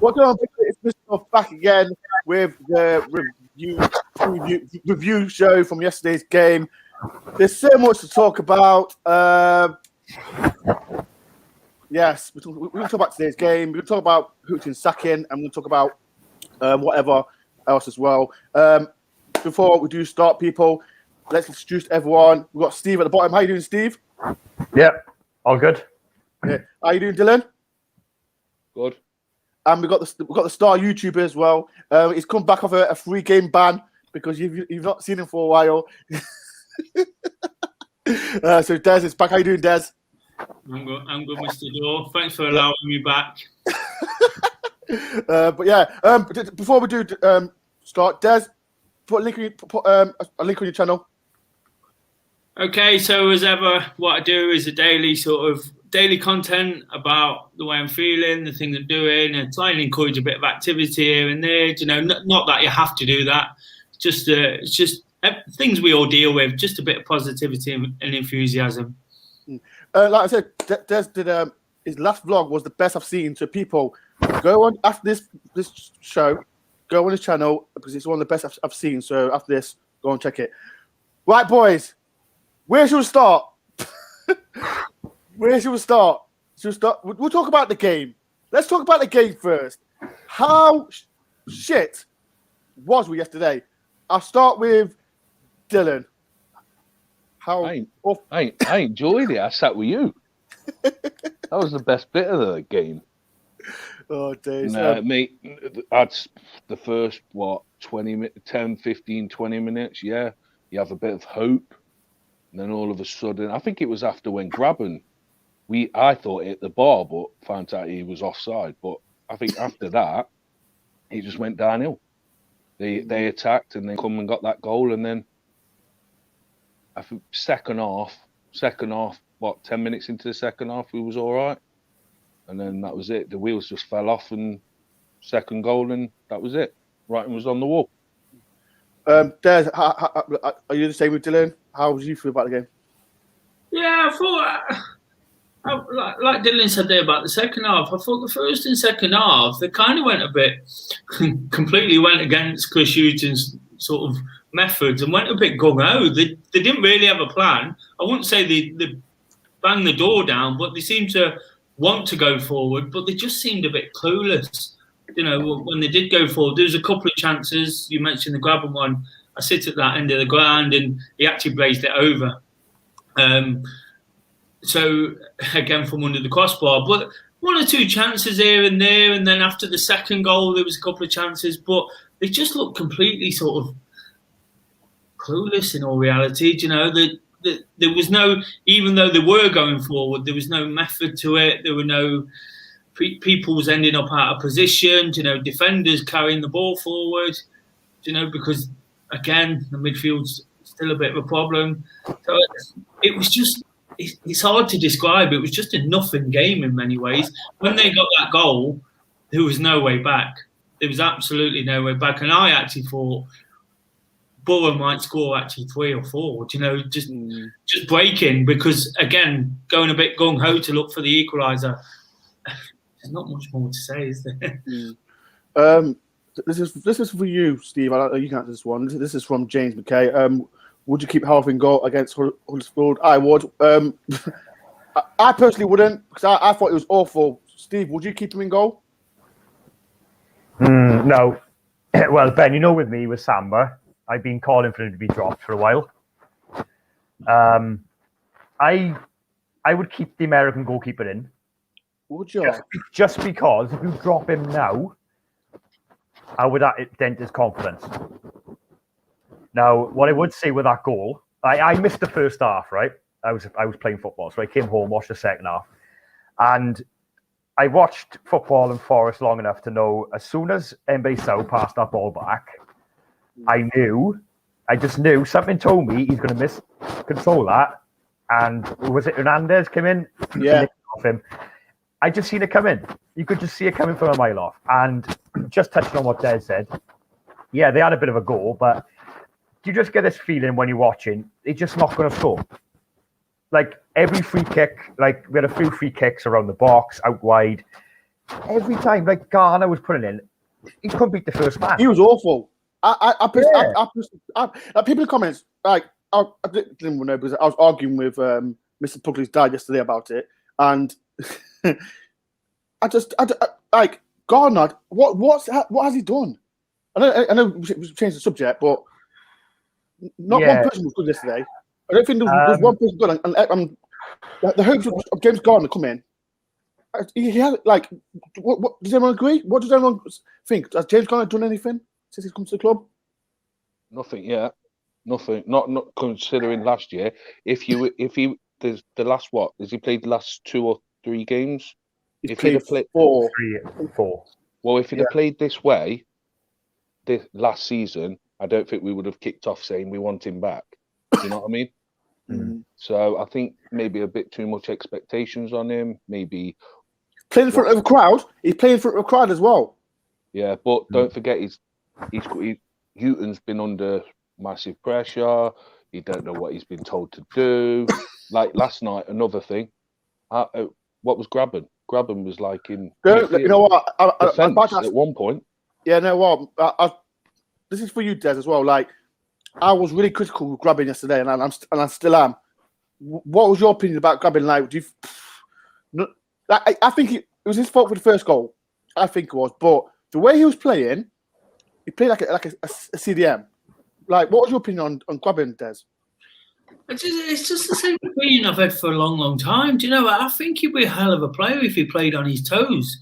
What's going on? It's Mr. back again with the review show from yesterday's game. There's so much to talk about. Yes, we're going to talk about today's game. We're going to talk about Hughton sacking, and we're going to talk about whatever else as well. Before we do start, people, let's introduce everyone. We've got Steve at the bottom. How you doing, Steve? Yep, all good. Yeah. How you doing, Dylan? Good. And we've got the star YouTuber as well. He's come back off a free game ban because you've not seen him for a while. So Des is back. How you doing, Des? I'm good, Mr. Dore. Thanks for allowing me back. But yeah, before we do start, Des, put a link on your channel. Okay, so as ever, what I do is a daily content about the way I'm feeling, the things I'm doing, and try and encourage a bit of activity here and there. You know, not that you have to do that. It's just things we all deal with. Just a bit of positivity and enthusiasm. Like I said, Des did his last vlog was the best I've seen. So people, go on after this show, go on his channel because it's one of the best I've seen. So after this, go and check it. Right, boys, where should we start? Where should we start? We'll talk about the game. Let's talk about the game first. How shit was we yesterday? I'll start with Dylan. I enjoyed it. I sat with you. That was the best bit of the game. Oh, days. Mate, that's the first, 10, 15, 20 minutes, yeah. You have a bit of hope. And then all of a sudden, I think it was after when Grabban, I thought it hit the bar, but found out he was offside. But I think after that, it just went downhill. They attacked and then come and got that goal. And then I think second half, 10 minutes into the second half, we was all right. And then that was it. The wheels just fell off and second goal, and that was it. Writing was on the wall. Des, are you the same with Dylan? How did you feel about the game? Yeah, I thought, like Dylan said there about the second half, I thought the first and second half, they kind of went a bit, completely went against Chris Hughton's sort of methods and went a bit gung-ho. They didn't really have a plan. I wouldn't say they banged the door down, but they seemed to want to go forward, but they just seemed a bit clueless. You know, when they did go forward, there was a couple of chances. You mentioned the Grabban one. I sit at that end of the ground, and he actually blazed it over. So, again, from under the crossbar. But one or two chances here and there, and then after the second goal, there was a couple of chances. But they just looked completely sort of clueless in all reality. You know, there was no, even though they were going forward, there was no method to it. There were no people was ending up out of position. You know, defenders carrying the ball forward. You know, because again, the midfield's still a bit of a problem. So it was just, it's hard to describe. It was just a nothing game in many ways. When they got that goal, there was no way back. There was absolutely no way back. And I actually thought Borough might score actually 3 or 4, you know, just breaking, because again, going a bit gung-ho to look for the equaliser. There's not much more to say, is there? This is for you, Steve. I don't know you can answer this one. This is from James McKay. Would you keep Half in goal against Huddersfield? I would. I personally wouldn't, because I thought it was awful. Steve, would you keep him in goal? No. Well, Ben, you know, with me, with Samba, I've been calling for him to be dropped for a while. I would keep the American goalkeeper in. Would you? Just because if you drop him now, I would dent his confidence. Now, what I would say with that goal, I missed the first half, right? I was playing football, so I came home, watched the second half, and I watched football in Forest long enough to know as soon as Mbasau passed that ball back, I just knew something told me he's going to miscontrol that. And was it Hernandez came in? Yeah. Off him. I just seen it come in. You could just see it coming from a mile off. And just touching on what Des said, yeah, they had a bit of a goal, but do you just get this feeling when you're watching, they're just not going to score? Like every free kick, like we had a few free kicks around the box, out wide. every time, like Garner was putting in, he couldn't beat the first man. He was awful. People in comments, like, I didn't even know because I was arguing with Mr. Pugley's dad yesterday about it, and like Garner, what has he done? I know we changed the subject, but not one person was good yesterday. I don't think there was one person good. And the hopes of James Garner come in. He had like, what does everyone agree? What does everyone think? Has James Garner done anything since he's come to the club? Nothing yet. Nothing. Not considering last year. If he there's the last what? Has he played the last 2 or 3 games? He's played 4. 4. Well, if he'd have played this way, this last season, I don't think we would have kicked off saying we want him back. You know what I mean? Mm-hmm. So I think maybe a bit too much expectations on him. Maybe playing in front of a crowd. He's playing in front of a crowd as well. Yeah, but don't forget, Hughton's been under massive pressure. He don't know what he's been told to do. Like last night, another thing. What was Grabban? Grabban was like in. You know what? At one point. Yeah, no, what? This is for you, Des, as well. Like, I was really critical with Grabban yesterday, and I still am. What was your opinion about Grabban? Like, I think it was his fault for the first goal. I think it was, but the way he was playing, he played like a CDM. Like, what was your opinion on Grabban, Des? It's just the same opinion I've had for a long, long time. Do you know? I think he'd be a hell of a player if he played on his toes.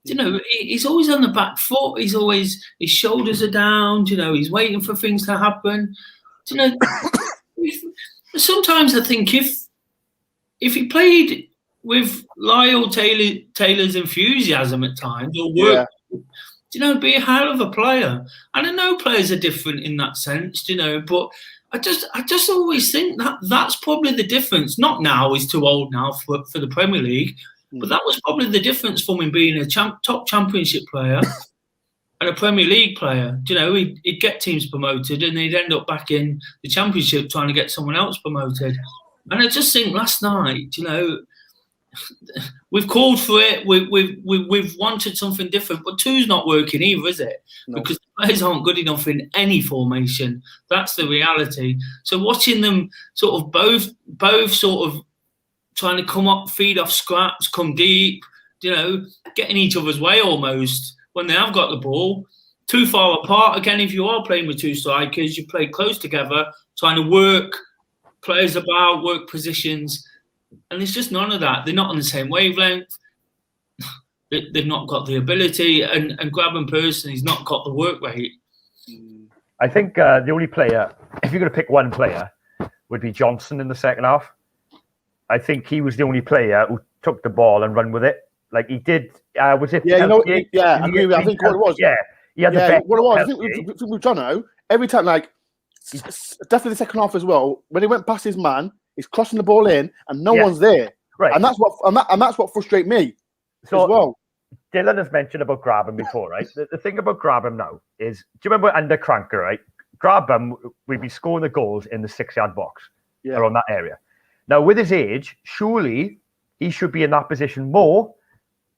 Do you know? He's always on the back foot. His shoulders are down. Do you know? He's waiting for things to happen. Do you know? Sometimes I think if he played with Lyle Taylor's enthusiasm at times, or work, do you know, be a hell of a player. And I know players are different in that sense, do you know, but I just always think that's probably the difference. Not now, he's too old now for the Premier League, but that was probably the difference from him being a top championship player and a Premier League player. Do you know, he'd get teams promoted and he'd end up back in the Championship trying to get someone else promoted. And I just think last night, you know, we've called for it. We've wanted something different, but 2's not working either, is it? No. Because the players aren't good enough in any formation. That's the reality. So watching them sort of both sort of trying to come up, feed off scraps, come deep, you know, getting each other's way almost when they have got the ball. Too far apart. Again, if you are playing with 2 strikers, you play close together, trying to work players about, work positions. And there's just none of that. They're not on the same wavelength. They've not got the ability. And Grabban personally, he's not got the work rate. I think the only player, if you're going to pick one player, would be Johnson in the second half. I think he was the only player who took the ball and ran with it. Like he did. Was it? Yeah, you know. Yeah, I agree with. I think what it was. Yeah, he had the best. What it was. I think with Jono, every time, like definitely the second half as well. When he went past his man, he's crossing the ball in, and no one's there. Right, and that's what frustrates me as well. Dylan has mentioned about Grabban before, right? The thing about Grabban now is, do you remember under Cranker, right? Grabban would be scoring the goals in the 6-yard box, around that area. Now, with his age, surely he should be in that position more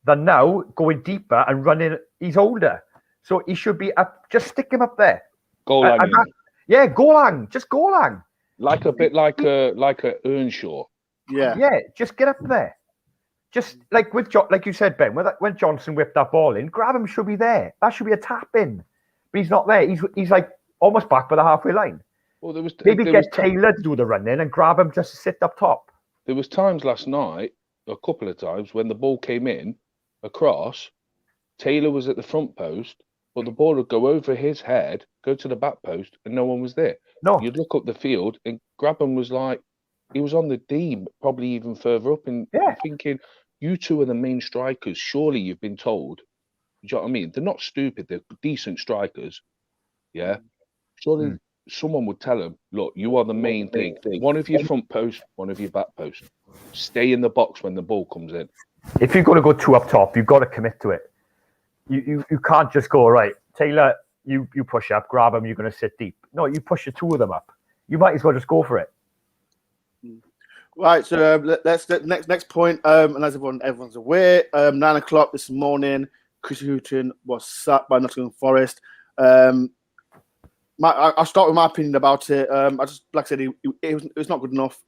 than now, going deeper and running. He's older, so he should be up. Just stick him up there. Golang. Golang. Just Golang. Like a bit like a Earnshaw. Yeah. Just get up there. Just like like you said, Ben, when Johnson whipped that ball in, Grabban should be there. That should be a tap in, but he's not there. He's like almost back by the halfway line. Well, maybe get Taylor to do the running and Grabban just to sit up top. There was times last night, a couple of times, when the ball came in across, Taylor was at the front post, but the ball would go over his head, go to the back post, and no one was there. No. You'd look up the field, and Grabban was like, he was on the D, probably even further up, and thinking, you 2 are the main strikers. Surely you've been told. Do you know what I mean? They're not stupid. They're decent strikers. Yeah. Surely someone would tell them, look, you are the main thing. One of your front post, one of your back post. Stay in the box when the ball comes in. If you're going to go 2 up top, you've got to commit to it. You can't just go, right, Taylor, you push up, grab him, you're going to sit deep. No, you push the 2 of them up. You might as well just go for it. Right, so let's next point. And as everyone's aware, 9 o'clock this morning, Chris Hughton was sacked by Nottingham Forest. I'll start with my opinion about it. I just, like I said, it was not good enough.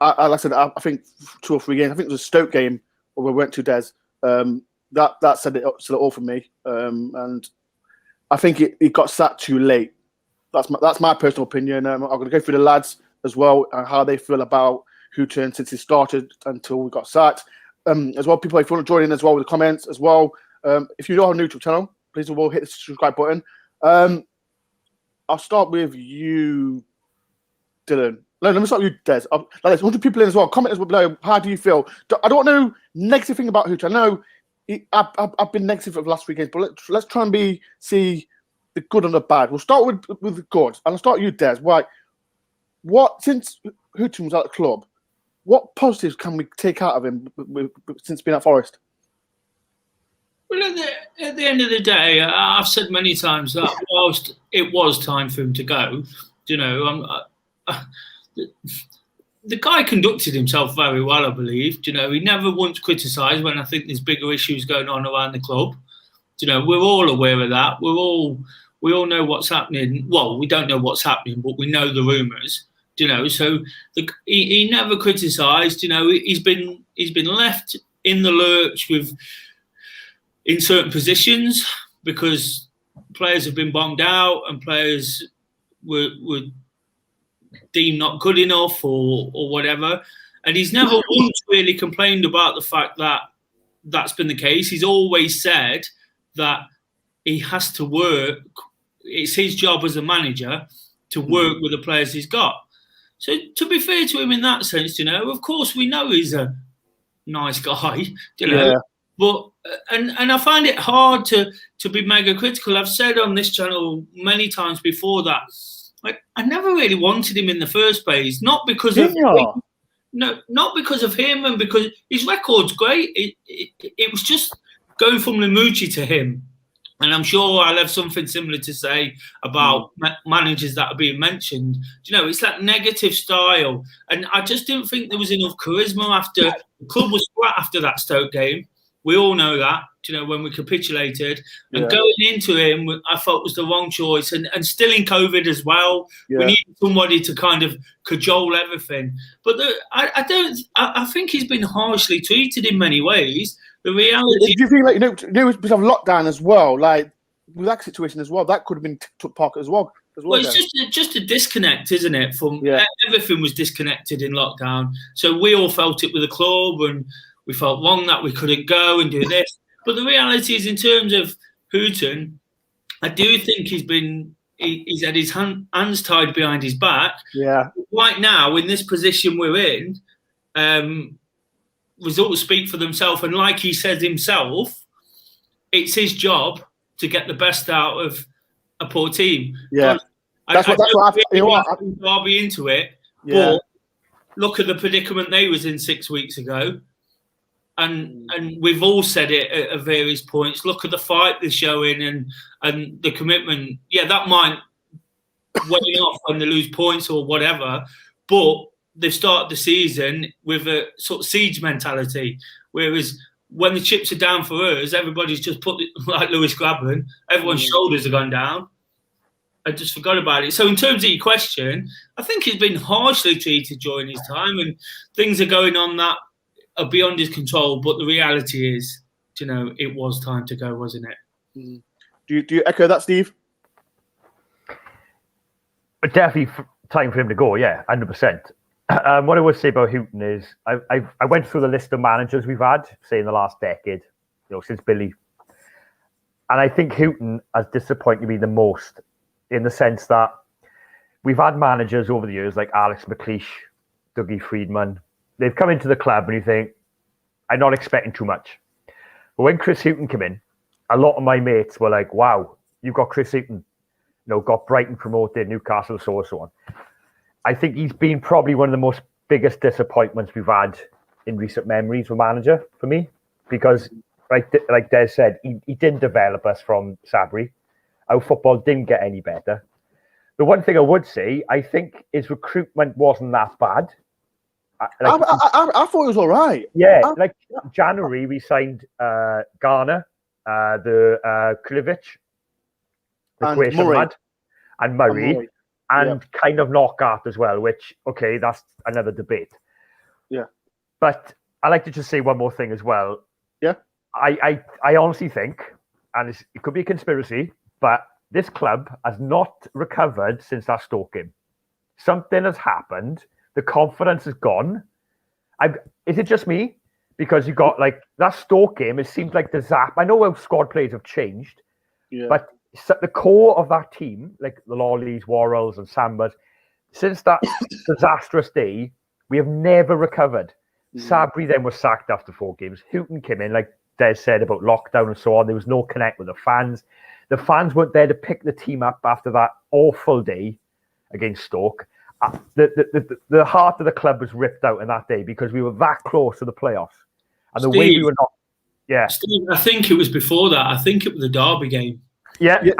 I think 2 or 3 games. I think it was a Stoke game where we went to Des. That said it all for me. And I think it got sacked too late. That's my personal opinion. I'm going to go through the lads as well and how they feel about Hughton since he started until we got sacked. As well, people, if you want to join in as well with the comments as well. If you're on a YouTube channel, please will hit the subscribe button. I'll start with you, Dylan. No, let me start with you, Des. There's 100 people in as well. Comment as well below. How do you feel? I don't know negative thing about Hughton. I know I've been negative for the last 3 games, but let's try and see the good and the bad. We'll start with the good, and I'll start with you, Des. Why? Since Hughton was at the club, what positives can we take out of him since being at Forest? Well, at the end of the day, I've said many times that whilst it was time for him to go, the guy conducted himself very well, I believe. He never once criticised when I think there's bigger issues going on around the club. We're all aware of that. We all know what's happening. Well, we don't know what's happening, but we know the rumours. So he never criticised. He's been left in the lurch in certain positions because players have been bombed out and players were deemed not good enough or whatever. And he's never once really complained about the fact that that's been the case. He's always said that he has to work. It's his job as a manager to work with the players he's got. So to be fair to him in that sense, of course we know he's a nice guy, Yeah. But and I find it hard to be mega critical. I've said on this channel many times before that I never really wanted him in the first place, not because of him, not because of him, and because his record's great. It was just going from Limucci to him. And I'm sure I'll have something similar to say about managers that are being mentioned. It's that negative style. And I just didn't think there was enough charisma after the club was flat after that Stoke game. We all know that, when we capitulated. And going into him, I felt was the wrong choice. And still in COVID as well. Yeah. We needed somebody to kind of cajole everything. But I think he's been harshly treated in many ways. The reality. Do you think, because of lockdown as well, like with that situation as well, that could have been took part as well. Well, it's just a disconnect, isn't it? From everything was disconnected in lockdown. So we all felt it with the club, and we felt wrong that we couldn't go and do this. But the reality is, in terms of Hughton, I do think he's had his hands tied behind his back. Yeah. Right now, in this position we're in, results speak for themselves, and like he says himself, it's his job to get the best out of a poor team. Yeah, I'll be into it. Yeah. But look at the predicament they was in 6 weeks ago, and we've all said it at various points. Look at the fight they're showing and the commitment. Yeah, that might wane off when they lose points or whatever, but they've started the season with a sort of siege mentality, whereas when the chips are down for us, everybody's just put, like Lewis Grabban, everyone's shoulders have gone down. I just forgot about it. So in terms of your question, I think he's been harshly treated during his time, and things are going on that are beyond his control. But the reality is, it was time to go, wasn't it? Do you echo that, Steve? Definitely time for him to go. Yeah, 100%. What I would say about Hughton is I went through the list of managers we've had, say in the last decade, since Billy. And I think Hughton has disappointed me the most in the sense that we've had managers over the years like Alex McLeish, Dougie Friedman. They've come into the club and you think, I'm not expecting too much. But when Chris Hughton came in, a lot of my mates were like, wow, you've got Chris Hughton, got Brighton promoted, Newcastle, so on. I think he's been probably one of the most biggest disappointments we've had in recent memories with manager for me, because like Des said, he didn't develop us from Sabri. Our football didn't get any better. The one thing I would say, I think his recruitment wasn't that bad. I thought it was all right. Yeah, like January we signed Garner, the Krivich, the And Croatian Murray. lad, and Murray, and kind of Knockout as well. Which okay, that's another debate. Yeah, but I like to just say one more thing as well. Yeah, I honestly think, and it could be a conspiracy, but this club has not recovered since that Stoke game. Something has happened. The confidence is gone. Is it just me? Because you got like that Stoke game, it seems like the zap. I know how squad players have changed, but the core of that team, like the Lollies, Worrells, and Sambas, since that disastrous day, we have never recovered. Sabri then was sacked after 4 games. Hughton came in, like Des said about lockdown and so on. There was no connect with the fans. The fans weren't there to pick the team up after that awful day against Stoke. The heart of the club was ripped out in that day because we were that close to the playoffs. And the way we were not... Yeah. Steve, I think it was before that. I think it was the Derby game. Yeah. You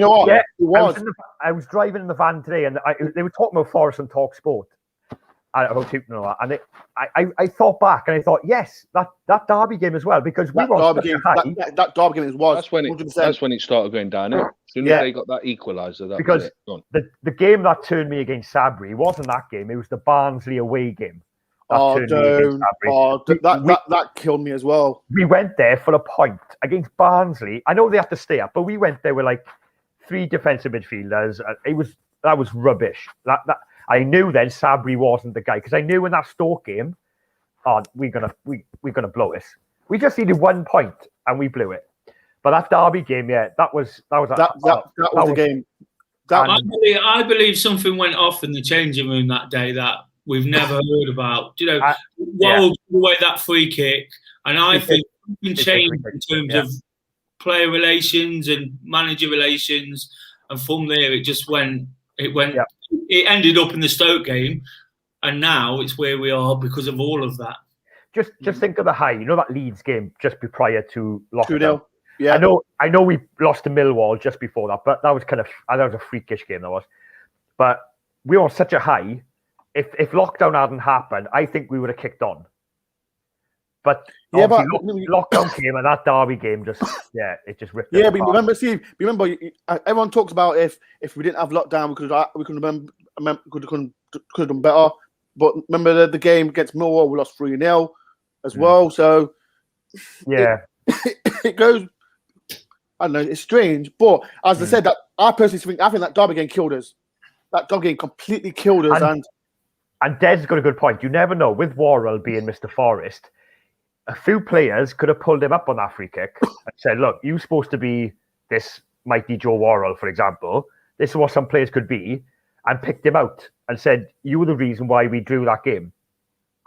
know what? Yeah, it was. I was driving in the van today and they were talking about Forest and Talk Sport. About Hughton and all that. And I thought back and I thought, yes, that Derby game as well, because we were that Derby game was. That's when it started going down. As soon as they got that equaliser, because the game that turned me against Sabri wasn't that game, it was the Barnsley away game. That killed me as well. We went there for a point against Barnsley. I know they had to stay up, but we went there with like 3 defensive midfielders. That was rubbish. I knew then Sabri wasn't the guy because I knew in that Stoke game, we're gonna blow this. We just needed 1 point and we blew it. But that Derby game, that was the game. I believe something went off in the changing room that day that we've never heard about. You know, the way that free kick, and I think something changed in terms of player relations and manager relations, and from there it just went. It ended up in the Stoke game, and now it's where we are because of all of that. Just think of the high. You know that Leeds game just prior to lockdown. 2-0. Yeah, I know we lost to Millwall just before that, but that was a freakish game. That was, but we were on such a high. If lockdown hadn't happened, I think we would have kicked on. But lockdown came and that Derby game just ripped. Yeah, but remember, Steve. Remember, everyone talks about if we didn't have lockdown, we could have done better. But remember the game against Millwall, we lost 3-0 as well. So it goes. I don't know. It's strange, but as I said, that I personally think that Derby game killed us. That Derby game completely killed us. And Des got a good point. You never know. With Worrell being Mr. Forest, a few players could have pulled him up on that free kick and said, look, you're supposed to be this mighty Joe Worrell, for example. This is what some players could be, and picked him out and said, you were the reason why we drew that game.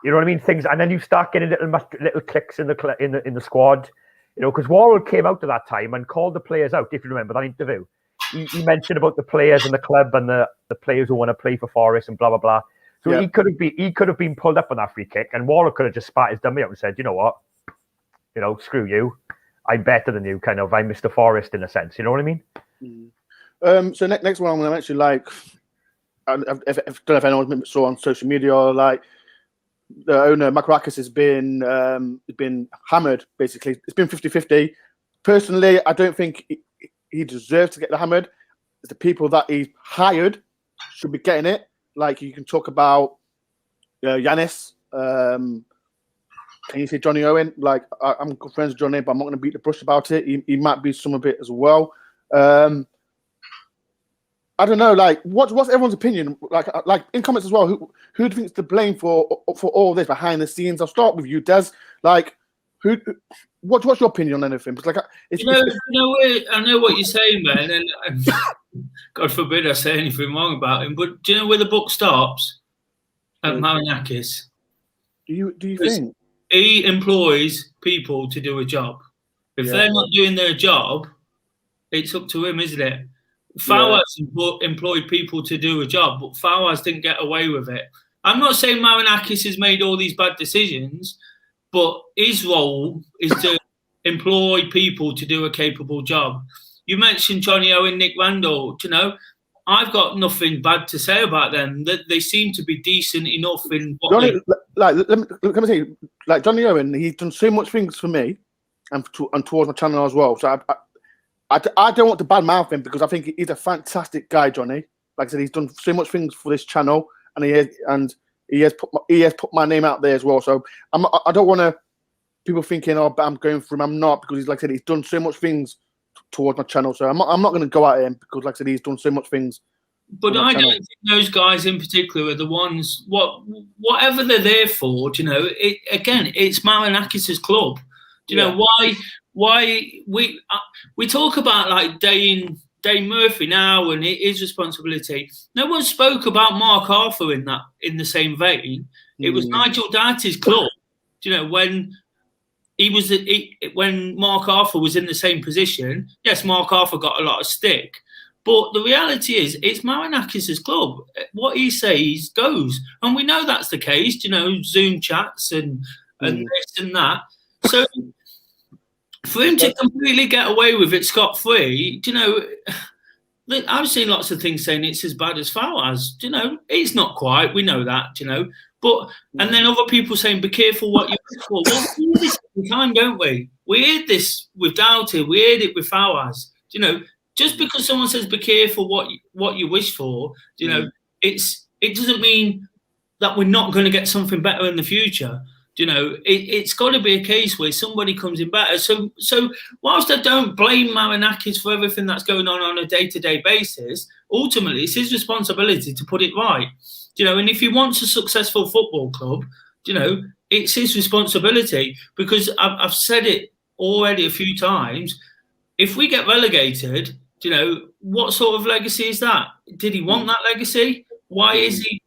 You know what I mean? Things, and then you start getting little clicks in the squad, you know, because Worrell came out at that time and called the players out, if you remember that interview. He mentioned about the players and the club and the players who want to play for Forest and blah, blah, blah. So he could have been pulled up on that free kick, and Waller could have just spat his dummy out and said, you know what, screw you, I'm better than you, kind of. I'm Mr. Forest in a sense. You know what I mean? So next one I'm going to mention, like, I don't know if anyone saw on social media, like the owner Makarakis has been hammered. Basically, it's been 50-50. Personally, I don't think he deserves to get the hammered. The people that he hired should be getting it. Like, you can talk about Yanis. Can you say Johnny Owen? Like, I'm good friends with Johnny, but I'm not going to beat the brush about it. He might be some of it as well. I don't know. Like, what's everyone's opinion? Like in comments as well. Who do you think is to blame for all this behind the scenes? I'll start with you, Des. Like, what's your opinion on anything? Because, like, I know what you're saying, man, and God forbid I say anything wrong about him. But do you know where the book stops? At Marinakis. Do you think he employs people to do a job? If they're not doing their job, it's up to him, isn't it? Fawaz employed people to do a job, but Fawaz didn't get away with it. I'm not saying Marinakis has made all these bad decisions, but his role is to employ people to do a capable job. You mentioned Johnny Owen, Nick Randall. You know, I've got nothing bad to say about them. That they seem to be decent enough in what Johnny, let me say, like Johnny Owen, he's done so much things for me and towards my channel as well. So I don't want to badmouth him because I think he's a fantastic guy, Johnny. Like I said, he's done so much things for this channel, and he has put my name out there as well. So I don't want to people thinking, oh, but I'm going for him. I'm not, because he's, like I said, he's done so much things towards my channel. So I'm not going to go at him because, like I said, he's done so much things. But I don't think those guys in particular are the ones. Whatever they're there for, you know. It's Marinakis' club. Do you know why we talk about like Dane Murphy now and his responsibility? No one spoke about Mark Arthur in the same vein. It was Nigel Doughty's club. Do you know when when Mark Arthur was in the same position? Yes, Mark Arthur got a lot of stick. But the reality is, it's Marinakis' club. What he says goes. And we know that's the case, you know, Zoom chats and this and that. So for him to completely get away with it scot-free, you know, I've seen lots of things saying it's as bad as Fawaz. You know, it's not quite. We know that, you know. But and then other people saying, be careful what you wish for. Well, we hear this every time, don't we? We heard this with Doughty. We heard it with Fawaz. You know, just because someone says be careful what you wish for, you know, it doesn't mean that we're not going to get something better in the future. You know, it's got to be a case where somebody comes in better. So whilst I don't blame Marinakis for everything that's going on a day-to-day basis, ultimately it's his responsibility to put it right. You know, and if he wants a successful football club, you know, it's his responsibility, because I've said it already a few times. If we get relegated, you know, what sort of legacy is that? Did he want that legacy? Why is he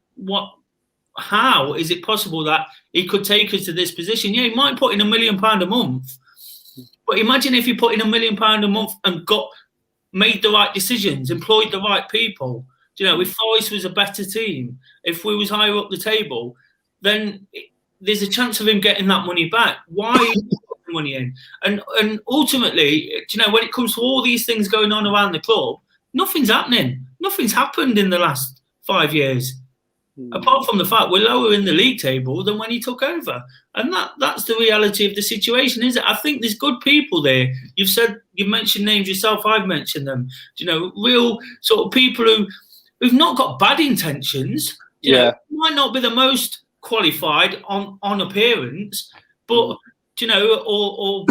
how is it possible that he could take us to this position? Yeah, he might put in £1 million a month, but imagine if he put in £1 million a month and made the right decisions, employed the right people. You know, if Forest was a better team, if we was higher up the table, then there's a chance of him getting that money back. Why are you putting money in? And ultimately, you know, when it comes to all these things going on around the club, nothing's happening. Nothing's happened in the last 5 years. Apart from the fact we're lower in the league table than when he took over. And that's the reality of the situation, is it? I think there's good people there. You've mentioned names yourself, I've mentioned them. You know, real sort of people who've not got bad intentions. You know, might not be the most qualified on appearance, but you know, or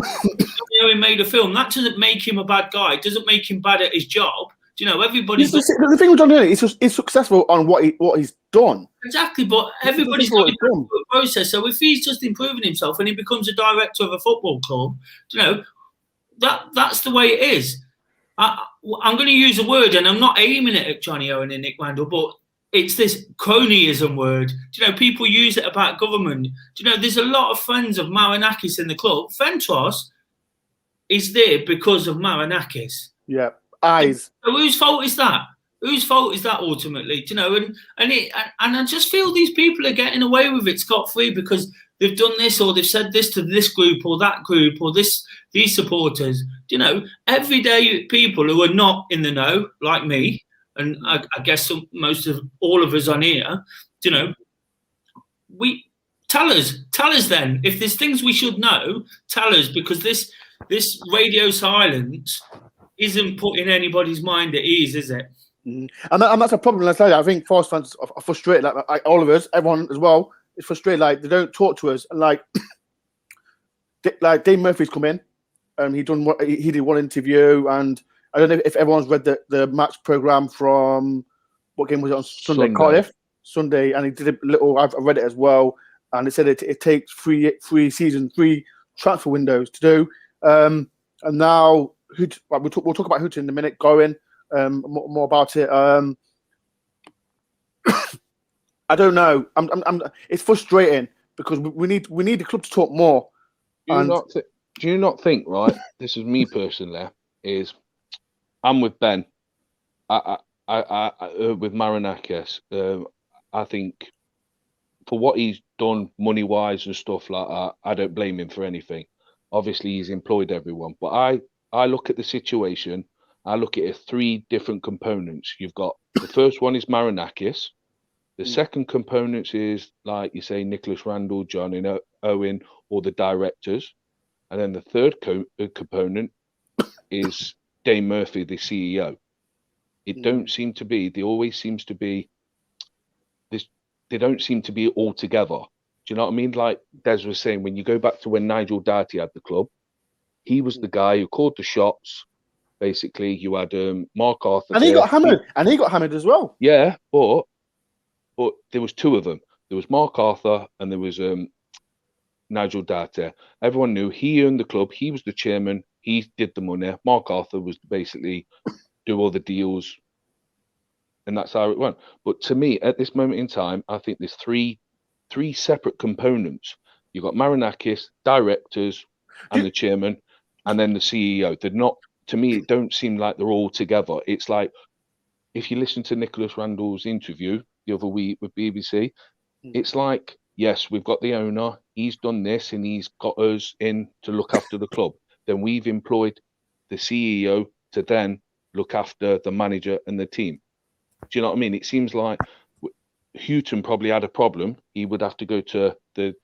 he made a film. That doesn't make him a bad guy. It doesn't make him bad at his job. You know, everybody's the thing with John Lennon is he's successful on what he's done. Exactly, but everybody's going through a process. So if he's just improving himself and he becomes a director of a football club, you know, that's the way it is. I'm going to use a word, and I'm not aiming it at Johnny Owen and Nick Randall, but it's this cronyism word. Do you know, people use it about government. Do you know, there's a lot of friends of Marinakis in the club. Fentros is there because of Marinakis. Yeah. Eyes. So whose fault is that? Whose fault is that ultimately? Do you know, and I just feel these people are getting away with it scot-free because they've done this or they've said this to this group or that group or these supporters. Do you know, everyday people who are not in the know, like me, and I guess most of all of us on here, you know, we tell us then if there's things we should know. Tell us, because this radio silence isn't putting anybody's mind at ease, is it? And that's a problem. I think Forest fans are frustrated, like all of us, everyone as well, is frustrated. Like they don't talk to us, and like Dave Murphy's come in, and he did one interview, and I don't know if everyone's read the match program from what game was it on Sunday? Cardiff Sunday, and he did a little. I've read it as well, and it said it takes three seasons, 3 transfer windows to do, and now. We'll talk about Hughton in a minute. Going more about it. I don't know. It's frustrating because we need the club to talk more. Do you not think? Right, this is me personally. Is I'm with Ben. I with Marinakis. I think for what he's done money wise and stuff like that, I don't blame him for anything. Obviously, he's employed everyone, but I look at the situation, I look at it 3 different components. You've got The first one is Marinakis. The second component is, like you say, Nicholas Randall, John and Owen, or the directors. And then the third component is Dane Murphy, the CEO. It don't seem to be, there always seems to be this, they don't seem to be all together. Do you know what I mean? Like Des was saying, when you go back to when Nigel Doherty had the club, he was the guy who called the shots. Basically, you had Mark Arthur. And he got hammered. And he got hammered as well. Yeah, but there was two of them. There was Mark Arthur and there was Nigel Doherty. Everyone knew he owned the club. He was the chairman. He did the money. Mark Arthur was basically do all the deals. And that's how it went. But to me, at this moment in time, I think there's three separate components. You've got Marinakis, directors, and the chairman, and then the CEO. They're not, to me, it don't seem like they're all together. It's like, if you listen to Nicholas Randall's interview the other week with BBC, it's like, yes, we've got the owner, he's done this, and he's got us in to look after the club. Then we've employed the CEO to then look after the manager and the team. Do you know what I mean? It seems like Hughton probably had a problem. He would have to go to the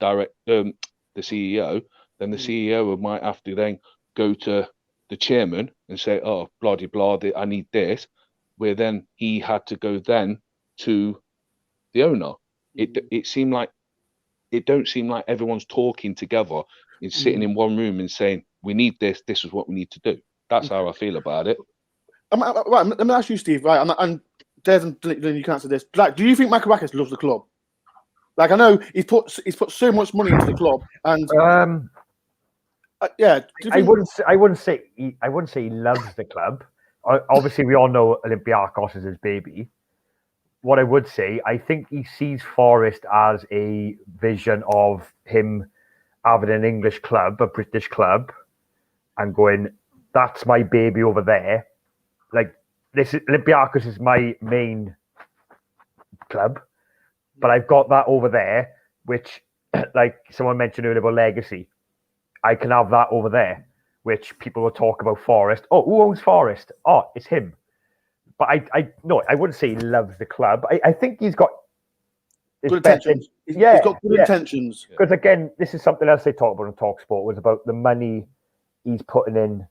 CEO. Then the CEO might have to then go to the chairman and say, "Oh, blah blah, I need this." Where then he had to go then to the owner. It seemed like it don't seem like everyone's talking together. It's sitting in one room and saying, "We need this. This is what we need to do." That's how I feel about it. Right, let me ask you, Steve. Right, and Des, and you can answer this. Like, do you think Macarakis loves the club? Like, I know he's put so much money into the club, and yeah. I wouldn't say he loves the club. Obviously, we all know Olympiacos is his baby. What I would say, I think he sees Forest as a vision of him having an English club, a British club, and going, "That's my baby over there." Like, this Olympiacos is my main club, but I've got that over there, which, like someone mentioned earlier about legacy, I can have that over there, which people will talk about Forest. Oh, who owns Forest? Oh, it's him. But I wouldn't say he loves the club. I think he's got good intentions. He's got good intentions. Because again, this is something else they talk about on TalkSport, was about the money he's putting in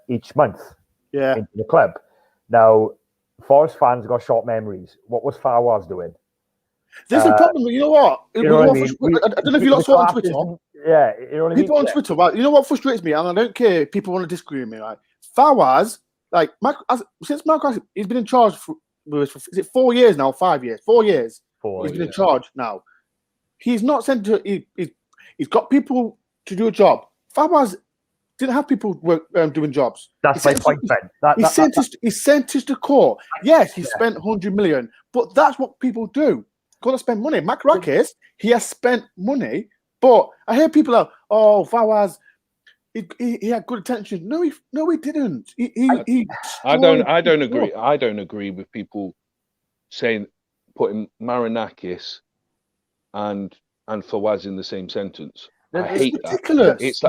each month into the club. Now, Forest fans got short memories. What was Fawaz doing? There's a problem. You know what? I don't know if you lot saw on Twitter. Yeah, you know what I mean? People on Twitter, right? You know what frustrates me, and I don't care if people want to disagree with me, right? Fawaz, like, since Mark, he's been in charge for is it 4 years now? 5 years? 4 years. He's been in charge now. He's not sent to. He's got people to do a job. Fawaz didn't have people doing jobs. That's my point, Ben. He sent us to court. Yes, he spent 100 million, but that's what people do. Got to spend money. Macarakis, he has spent money, but I hear people are, "Oh, Fawaz, he had good intentions." No, he didn't. I don't agree. I don't agree with people saying putting Marinakis and Fawaz in the same sentence. I hate ridiculous. That. It's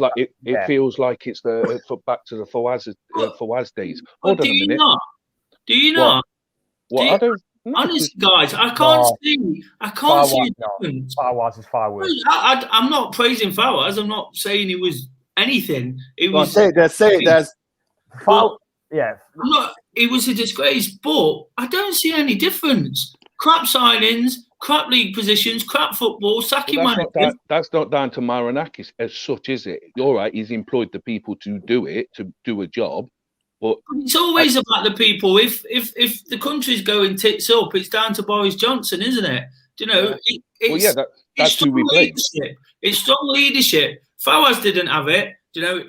like, it feels like it's the back to the Fawaz days. Hold on a minute. Do you not? What? I don't. Honest, guys, I can't see a difference. Fawaz is far worse. I'm not praising Fawaz. I'm not saying he was anything. It was. Say it. There's. It was a disgrace, but I don't see any difference. Crap signings, crap league positions, crap football, sacking managers. That's not down to Marinakis as such, is it? You're right. He's employed the people to do it, to do a job. But it's always about the people. If the country's going tits up, it's down to Boris Johnson, isn't it? Do you know? That's who we blame. It's strong leadership. Fawaz didn't have it. Do you know?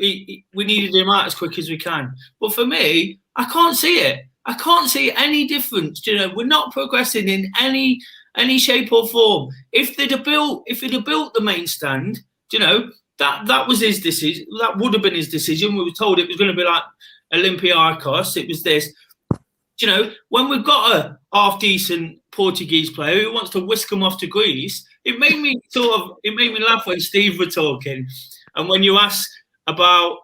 We needed him out as quick as we can. But for me, I can't see it. I can't see any difference. Do you know? We're not progressing in any shape or form. If he'd have built the main stand, do you know, that was his decision. That would have been his decision. We were told it was going to be like Olympiacos, it was this. You know, when we've got a half-decent Portuguese player who wants to whisk them off to Greece, it made me laugh when Steve were talking. And when you ask about,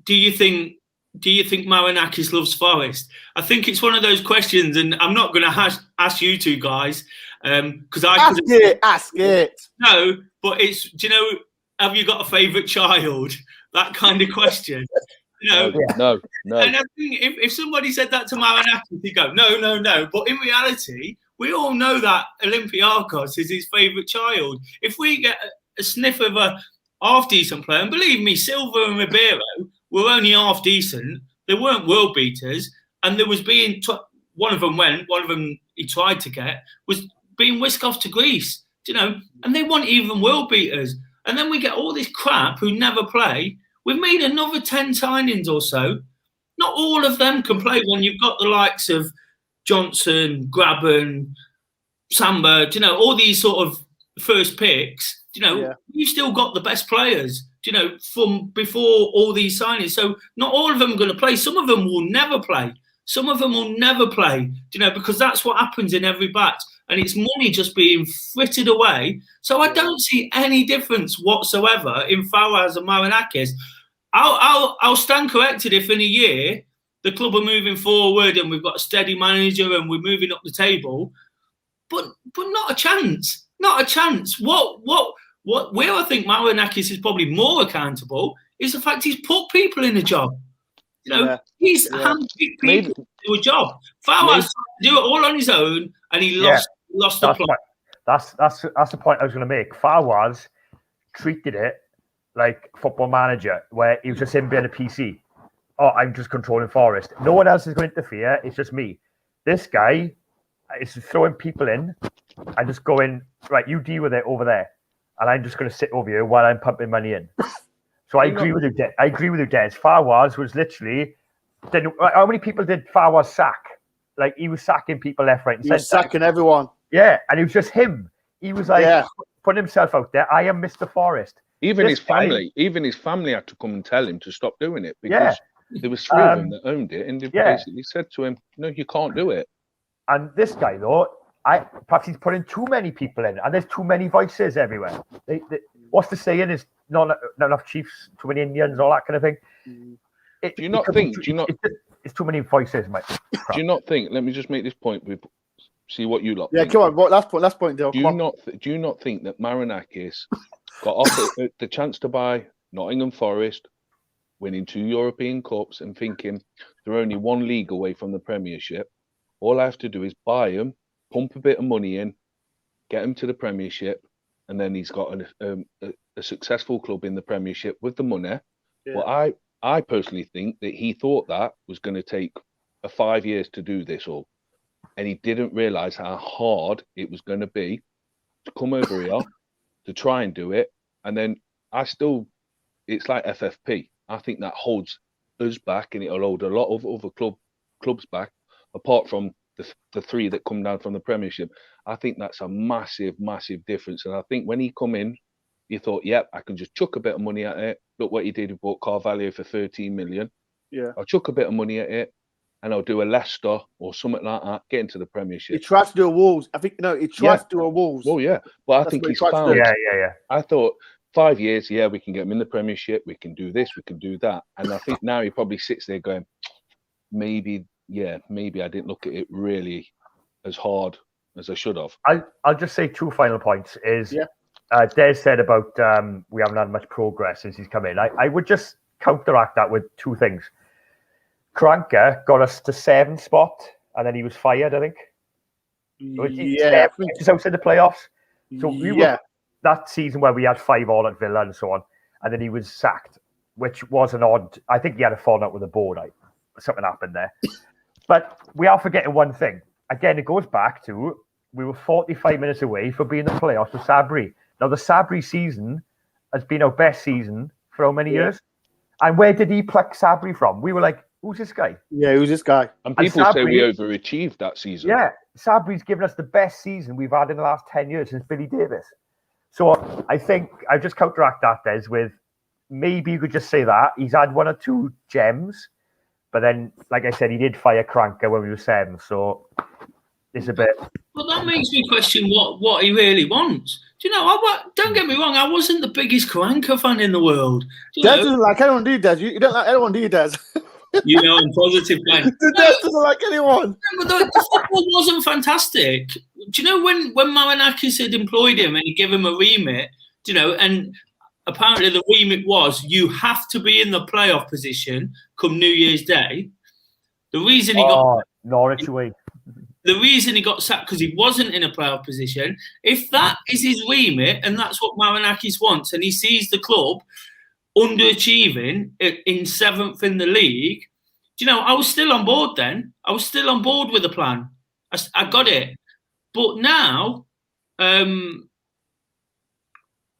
do you think do you think Marinakis loves Forest? I think it's one of those questions, and I'm not going to ask you two guys because ask it. No, but it's, do you know, have you got a favourite child? That kind of question. You know, No. And I think if somebody said that to Marinakis, he'd go, no. But in reality, we all know that Olympiakos is his favourite child. If we get a sniff of a half-decent player, and believe me, Silva and Ribeiro were only half-decent. They weren't world beaters. And there was one of them he tried to get, was being whisked off to Greece. You know, and they weren't even world beaters. And then we get all this crap who never play. We've made another 10 signings or so. Not all of them can play when you've got the likes of Johnson, Graben, Samba, you know, all these sort of first picks. You know, you've still got the best players, you know, from before all these signings. So not all of them are going to play. Some of them will never play. Some of them will never play, you know, because that's what happens in every batch. And it's money just being frittered away. So I don't see any difference whatsoever in Fawaz and Marinakis. I'll stand corrected if in a year the club are moving forward and we've got a steady manager and we're moving up the table, but not a chance. Not a chance. What where I think Marinakis is probably more accountable is the fact he's put people in a job. You know, he's handpicked people to do a job. Fawaz do it all on his own, and he lost the plot. That's the point I was going to make. Fawaz treated it like Football Manager, where he was just him being a PC. Oh, I'm just controlling Forest. No one else is going to interfere. It's just me. This guy is throwing people in and just going, right, you deal with it over there. And I'm just going to sit over here while I'm pumping money in. So I agree with you, Des. Fawaz was literally... How many people did Fawaz sack? Like, he was sacking people left, right, and centre. He was sacking everyone. Yeah, and it was just him. He was like, putting himself out there. I am Mr. Forest. Even his family had to come and tell him to stop doing it because there was three of them that owned it, and they basically said to him, "No, you can't do it." And this guy, though, perhaps he's putting too many people in, and there's too many voices everywhere. What's the saying? Is not enough chiefs, too many Indians, all that kind of thing. Do you not think? It's too many voices, mate. Do you not think? Let me just make this point. See what you lot. Yeah, think. come on. Last point, Dale. Do you not think that Marinakis got offered the chance to buy Nottingham Forest, winning 2 European Cups, and thinking they're only 1 league away from the Premiership? All I have to do is buy them, pump a bit of money in, get him to the Premiership, and then he's got a successful club in the Premiership with the money. Yeah. Well, I personally think that he thought that was going to take 5 years to do this all. And he didn't realise how hard it was going to be to come over here to try and do it. And then it's like FFP. I think that holds us back, and it'll hold a lot of other clubs back, apart from the 3 that come down from the Premiership. I think that's a massive, massive difference. And I think when he come in, he thought, yep, I can just chuck a bit of money at it. Look what he did. He bought Carvalho for 13 million. Yeah. I'll chuck a bit of money at it, and I'll do a Leicester or something like that, get into the Premiership. He tried to do a Wolves. I think, he tried to do a Wolves. Well, yeah. But I think he's found... Yeah. I thought 5 years, we can get him in the Premiership. We can do this, we can do that. And I think now he probably sits there going, maybe I didn't look at it really as hard as I should have. I'll just say 2 final points is... Yeah. Des said about we haven't had much progress since he's come in. I would just counteract that with 2 things. Kranker got us to 7th spot, and then he was fired, I think. Just outside the playoffs. So we were that season where we had 5-5 at Villa and so on, and then he was sacked, which was an odd... I think he had a falling out with the board. Something happened there. But we are forgetting one thing. Again, it goes back to we were 45 minutes away from being in the playoffs with Sabri. Now, the Sabri season has been our best season for how many years? And where did he pluck Sabri from? We were like, who's this guy? Yeah, who's this guy? And people say we overachieved that season. Yeah, Sabri's given us the best season we've had in the last 10 years since Billy Davis. So I think I just counteract that, Des, with maybe you could just say that. He's had 1 or 2 gems, but then, like I said, he did fire Kranker when we were 7th. So it's a bit... Well, that makes me question what he really wants. Do you know, don't get me wrong, I wasn't the biggest Kranker fan in the world. Des doesn't like anyone, do you, Des? You don't like anyone, do you, Des? You know, I'm positive, man. The Des doesn't like anyone. But the football wasn't fantastic. Do you know when Marinakis had employed him and he gave him a remit? Do you know, and apparently the remit was you have to be in the playoff position come New Year's Day. The reason he got Norwich away. The reason he got sacked because he wasn't in a playoff position. If that is his remit and that's what Marinakis wants, and he sees the club underachieving in 7th in the league, do you know, I was still on board then. I was still on board with the plan. I got it. But now, when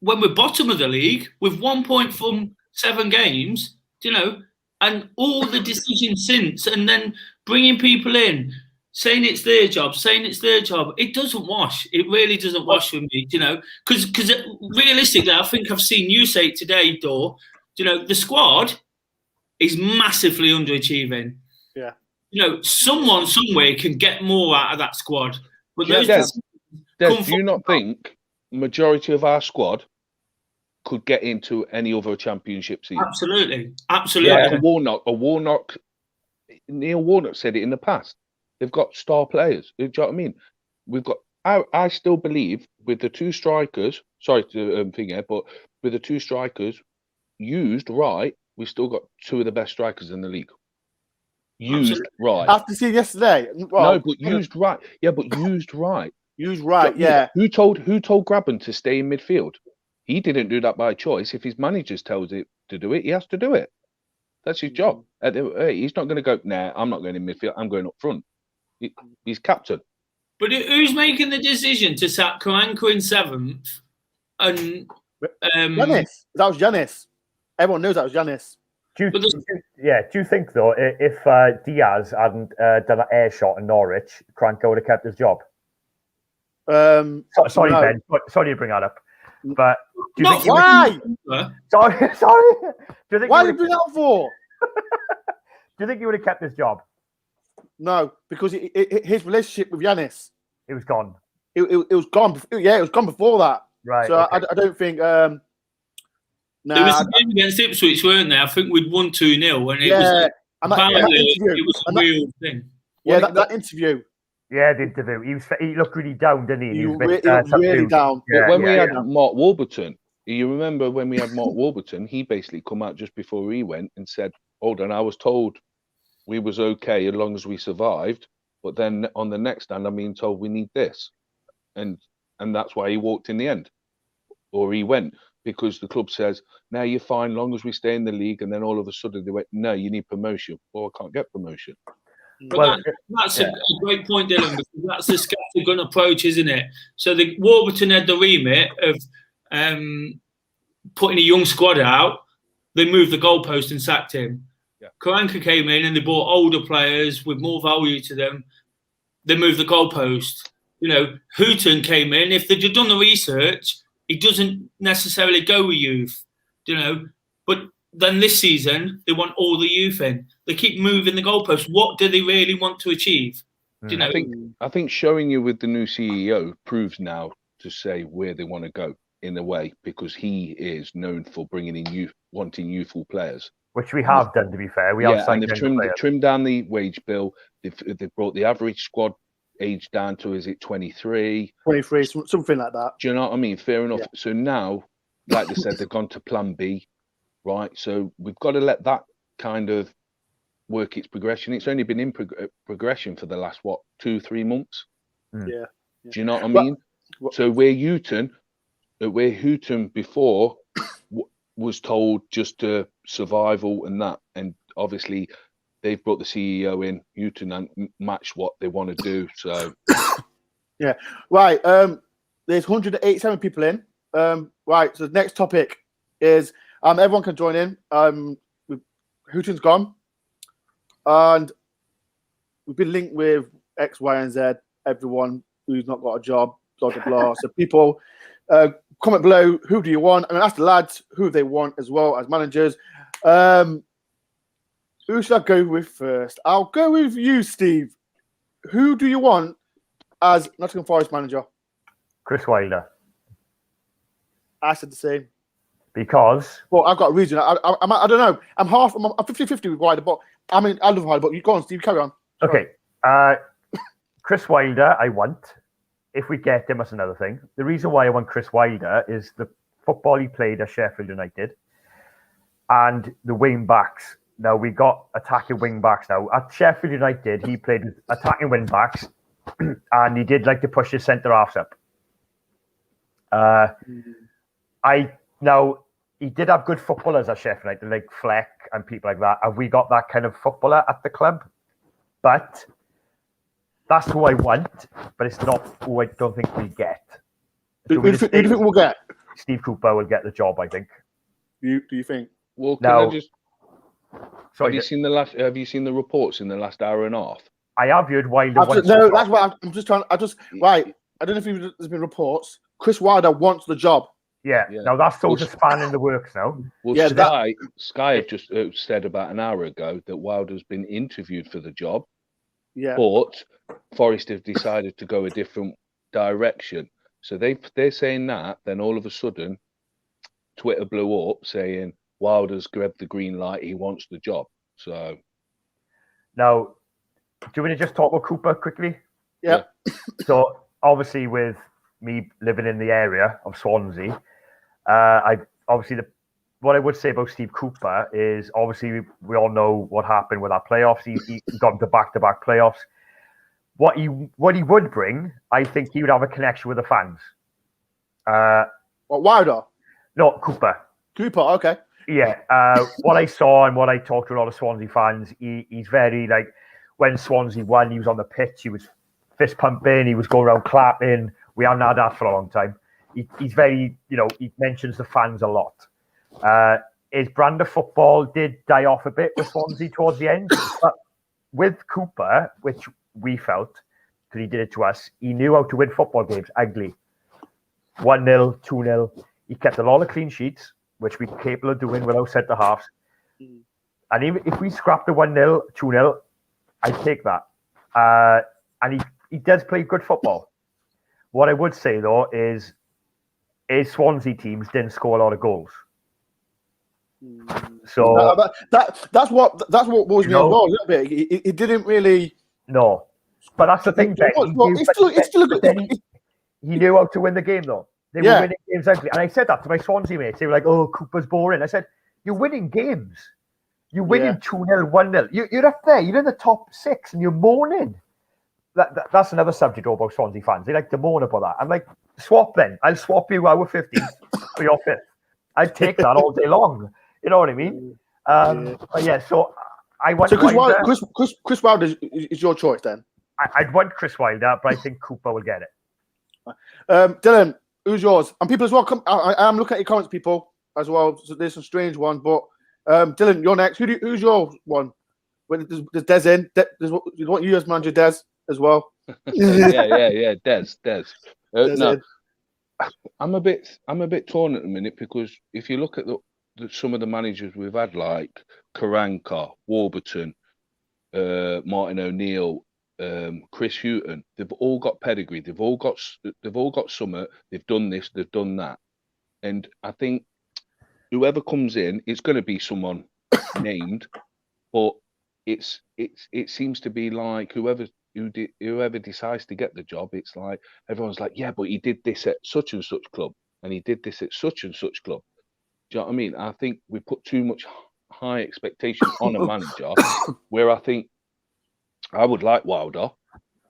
we're bottom of the league with 1 point from 7 games, do you know, and all the decisions since, and then bringing people in, saying it's their job, it doesn't wash. It really doesn't wash for me, you know, because realistically, I think I've seen you say it today, Dor, you know, the squad is massively underachieving. Yeah. You know, someone somewhere can get more out of that squad. But Des, do you not think majority of our squad could get into any other championship season? Absolutely. Like a Warnock, Neil Warnock said it in the past. They've got star players. Do you know what I mean? We've got. I still believe with the 2 strikers. Sorry to but with the 2 strikers used right, we've still got 2 of the best strikers in the league. Used right. After seeing yesterday, No, but used right. Yeah, but used right. Used right. Yeah. Who told Grabban to stay in midfield? He didn't do that by choice. If his managers tells it to do it, he has to do it. That's his job. He's not going to go. Nah, I'm not going in midfield. I'm going up front. He's captain. But who's making the decision to sack Karanka in 7th? And Giannis. That was Giannis. Everyone knows that was Giannis. Do you think though, if Diaz hadn't done an air shot in Norwich, Karanka would have kept his job? Sorry, no. Ben. Sorry to bring that up. But do you think why? Sorry. Do you think why did you bring that up for? Do you think he would have kept his job? No, because his relationship with Giannis, it was gone. It was gone. Yeah, it was gone before that. Right. So okay. I don't think. There was a game against Ipswich, weren't there? I think we'd won 2-0, and it was a real thing. Yeah, that interview. Yeah, the interview. He looked really down, didn't he? He was really down. But when we had Mark Warburton, you remember when we had Mark Warburton, he basically come out just before he went and said, hold on, I was told we was okay as long as we survived, but then on the next stand, I'm being told we need this. And that's why he walked in the end. Or he went, because the club says, now you're fine, long as we stay in the league, and then all of a sudden they went, no, you need promotion. Well, I can't get promotion. But that's a great point, Dylan, because that's the scattergun approach, isn't it? So the Warburton had the remit of putting a young squad out. They moved the goalpost and sacked him. Yeah. Karanka came in and they brought older players with more value to them. They moved the goalpost. You know, Hughton came in. If they'd done the research, he doesn't necessarily go with youth. You know, but then this season they want all the youth in. They keep moving the goalposts. What do they really want to achieve? Do you know? I think showing you with the new CEO proves now to say where they want to go in a way, because he is known for bringing in wanting youthful players, which we have done. To be fair, we have signed and they've trimmed down the wage bill. They've brought the average squad age down to, is it 23? 23, something like that. Do you know what I mean? Fair enough. Yeah. So now, like they said, they've gone to plan B, right? So we've got to let that kind of work its progression. It's only been in progression for the last, 2-3 months? Yeah. Do you know what I mean? So where Hughton before was told just to survival and that, and obviously they've brought the CEO in, Hughton, and match what they want to do. So yeah, right. There's 187 people in. Right. So the next topic is everyone can join in. Hughton's gone, and we've been linked with X, Y, and Z. Everyone who's not got a job, blah blah blah. So people. Comment below, who do you want? I mean, ask the lads who they want as well as managers. Who should I go with first? I'll go with you, Steve. Who do you want as Nottingham Forest manager? Chris Wilder. I said the same. Because Well, I've got a reason. I don't know. I'm 50-50 with Wilder, but I mean, I love Wilder, but you go on, Steve, carry on. Okay. Chris Wilder, I want. If we get him, that's another thing. The reason why I want Chris Wilder is the football he played at Sheffield United and the wing backs. Now, we got attacking wing backs now. At Sheffield United, he played with attacking wing backs and he did like to push his centre halves up. Now, he did have good footballers at Sheffield United, like Fleck and people like that. Have we got that kind of footballer at the club? But that's who I want, but it's not who I don't think we get. Who do you think we'll get? Steve Cooper will get the job, I think. Do you think? Well, can Now, I just... Sorry, Have you seen the reports in the last hour and a half? I have heard Wilder. No, that's what I'm just trying. Right. I don't know if there's been reports. Chris Wilder wants the job. Yeah. Now that's sort of span in the works now. Well, yeah, Sky have just said about an hour ago that Wilder's been interviewed for the job. Yeah. But Forest have decided to go a different direction. So they're saying that, then all of a sudden, Twitter blew up saying Wilder's grabbed the green light, he wants the job. So now, do you want to just talk about Cooper quickly? Yeah. So obviously, with me living in the area of Swansea, what I would say about Steve Cooper is obviously we all know what happened with our playoffs. He got into back-to-back playoffs. What he would bring, I think he would have a connection with the fans. What, Wilder? No, Cooper. Cooper, okay. Yeah. What I saw and what I talked to a lot of Swansea fans, he's very like when Swansea won, he was on the pitch, he was fist pumping, he was going around clapping. We haven't had that for a long time. He's very, he mentions the fans a lot. His brand of football did die off a bit with Swansea towards the end, but with Cooper, which we felt, because he did it to us, he knew how to win football games, ugly. 1-0, 2-0. He kept a lot of clean sheets, which we're capable of doing without centre-halves. And even if we scrap the 1-0, 2-0, I'd take that. And he does play good football. What I would say, though, is his Swansea teams didn't score a lot of goals. So that's what was me as well a little bit. He didn't really. No, but that's the thing, Ben. He knew how to win the game, though. They were winning games ugly, and I said that to my Swansea mates. They were like, "Oh, Cooper's boring." I said, "You're winning games. You're winning 2-0, 1-0. You're up there. You're in the top 6, and you're moaning." That's another subject about Swansea fans. They like to moan about that. I'm like, swap then. I'll swap you our 50th for your 5th. I'd take that all day long. You know what I mean? But yeah, so I want. So Chris Wilder is your choice then? I'd want Chris Wilder, but I think Cooper will get it. Dylan, who's yours? And people as well. I am looking at your comments, people as well. So there's some strange one, but Dylan, you're next. Who's your one? When there's Des in. You want you as manager, Des, as well. yeah. Des. No, I'm a bit torn at the minute because if you look at some of the managers we've had, like Karanka, Warburton, Martin O'Neill, Chris Hughton, they've all got pedigree. They've all got summit. They've done this. They've done that. And I think whoever comes in, it's going to be someone named, but it seems to be like whoever decides to get the job, it's like everyone's like, yeah, but he did this at such and such club, and he did this at such and such club. Do you know what I mean? I think we put too much high expectation on a manager, where I think I would like Wilder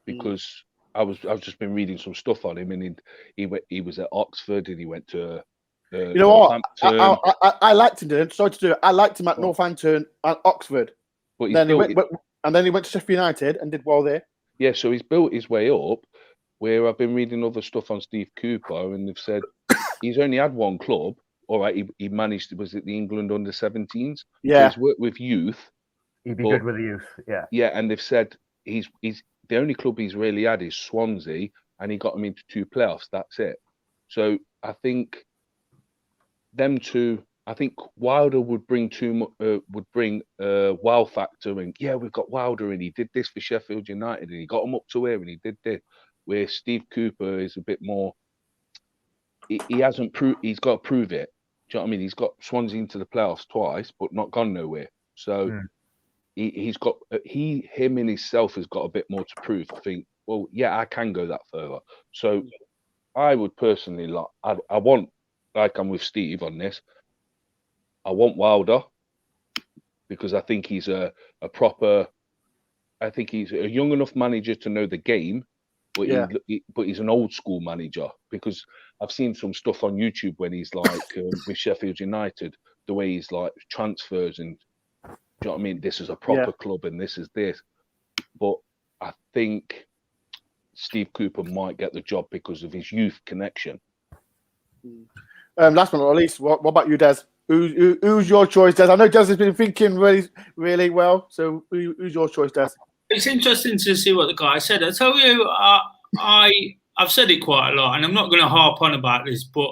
because I've just been reading some stuff on him, and he was at Oxford, and he went to you know what? I liked him. Sorry to do it. I liked him at Northampton and Oxford. But then he went to Sheffield United and did well there. Yeah, so he's built his way up. Where I've been reading other stuff on Steve Cooper, and they've said he's only had one club. All right, he managed. Was it the England under-17s? Yeah, so he's worked with youth. He'd be good with the youth. Yeah. Yeah, and they've said he's the only club he's really had is Swansea, and he got them into 2 playoffs. That's it. So I think them two. I think Wilder would bring wow factor, and yeah, we've got Wilder, and he did this for Sheffield United, and he got them up to where, and he did this. Where Steve Cooper is a bit more, he hasn't proved. He's got to prove it. you know what I mean? He's got Swansea into the playoffs twice, but not gone nowhere. So him in himself has got a bit more to prove. I think, well, yeah, I can go that further. So I would personally I want, like I'm with Steve on this, I want Wilder because I think he's I think he's a young enough manager to know the game, but but he's an old school manager, because I've seen some stuff on YouTube when he's like with Sheffield United, the way he's like transfers and, do you know what I mean? This is a proper club and this is this. But I think Steve Cooper might get the job because of his youth connection. Last but not least, what about you, Des? Who's your choice, Des? I know Des has been thinking really, really well. So who's your choice, Des? It's interesting to see what the guy said. I tell you, I've said it quite a lot, and I'm not going to harp on about this, but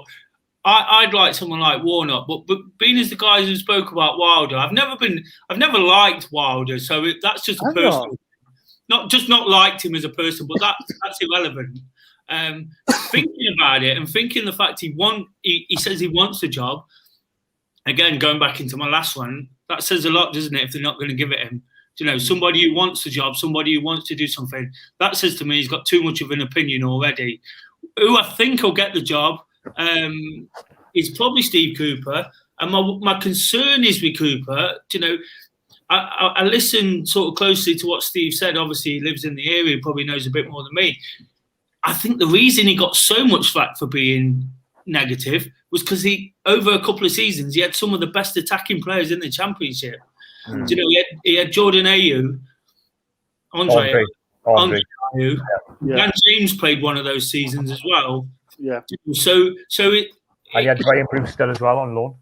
I'd like someone like Warnock. But being as the guys who spoke about Wilder, I've never liked Wilder, so that's just a personal. Not liked him as a person, but that's irrelevant. Thinking about it and thinking the fact he says he wants the job. Again, going back into my last one, that says a lot, doesn't it? If they're not going to give it him, you know, somebody who wants the job, somebody who wants to do something, that says to me he's got too much of an opinion already. Who I think will get the job is probably Steve Cooper, and my concern is with Cooper. You know, I listen sort of closely to what Steve said. Obviously, he lives in the area, he probably knows a bit more than me. I think the reason he got so much flack for being negative was because over a couple of seasons, he had some of the best attacking players in the Championship. You know, he had Jordan Ayew, Andre Ayew. Dan James played one of those seasons as well. Yeah. So and he had Graham Brewster as well on loan.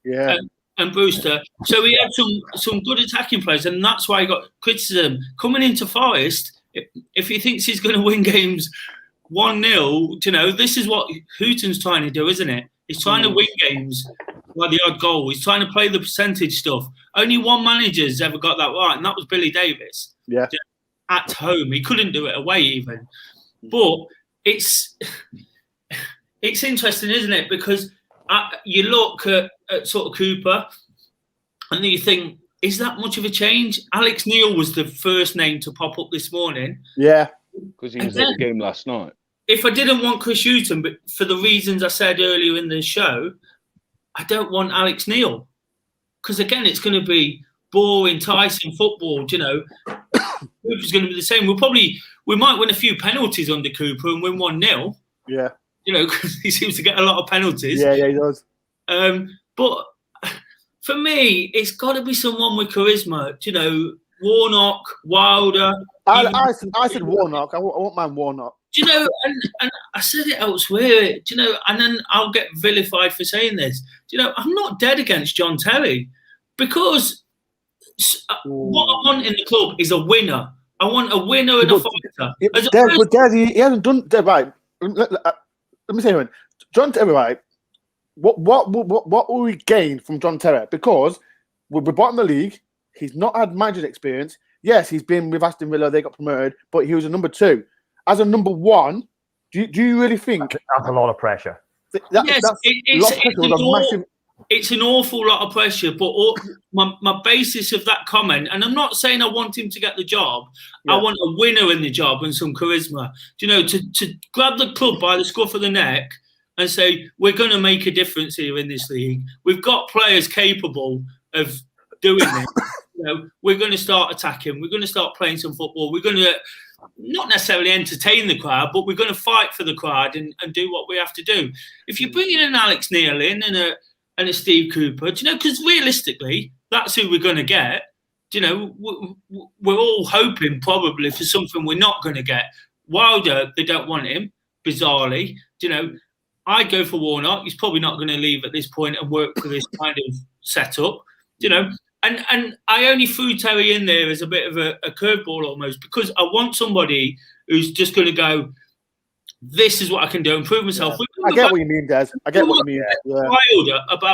Yeah. And Brewster. So he had some good attacking players, and that's why he got criticism. Coming into Forest, if he thinks he's going to win games 1-0, you know, this is what Hughton's trying to do, isn't it? He's trying to win games by the odd goal. He's trying to play the percentage stuff. Only one manager's ever got that right, and that was Billy Davis. Yeah. At home. He couldn't do it away even. But it's interesting, isn't it? Because you look at sort of Cooper and then you think, is that much of a change? Alex Neil was the first name to pop up this morning. Yeah. Because he was at the game last night. If I didn't want Chris Hughton, but for the reasons I said earlier in the show, I don't want Alex Neil. Because again, it's going to be boring, enticing football, you know. Cooper's going to be the same. We might win a few penalties under Cooper and win 1-0. Yeah. You know, because he seems to get a lot of penalties. Yeah, he does. But for me, it's got to be someone with charisma. You know, Warnock, Wilder. I said Warnock. I won't mind Warnock. Do you know, and I said it elsewhere, do you know, and then I'll get vilified for saying this. Do you know, I'm not dead against John Terry, because what I want in the club is a winner. I want a winner and a fighter. But he hasn't done that right. Let me say one. John Terry, right? What will we gain from John Terry? Because we're bottom of the league. He's not had manager experience. Yes, he's been with Aston Villa. They got promoted, but he was a number 2. As a number 1, do you really think that's a lot of pressure? It's an awful lot of pressure. But my basis of that comment, and I'm not saying I want him to get the job. Yeah. I want a winner in the job and some charisma. Do you know, to grab the club by the scruff of the neck and say, we're going to make a difference here in this league. We've got players capable of doing it. You know, we're going to start attacking. We're going to start playing some football. We're going to not necessarily entertain the crowd, but we're going to fight for the crowd and do what we have to do. If you bring in an Alex Neil in and a Steve Cooper, do you know, because realistically, that's who we're going to get. Do you know, we're all hoping probably for something we're not going to get. Wilder, they don't want him, bizarrely. Do you know, I'd go for Warnock. He's probably not going to leave at this point and work for this kind of setup. Do you know, and I only threw Terry in there as a bit of a curveball almost, because I want somebody who's just going to go, this is what I can do, improve myself. Yeah. I get what you mean, Des. I get what you mean. Yeah.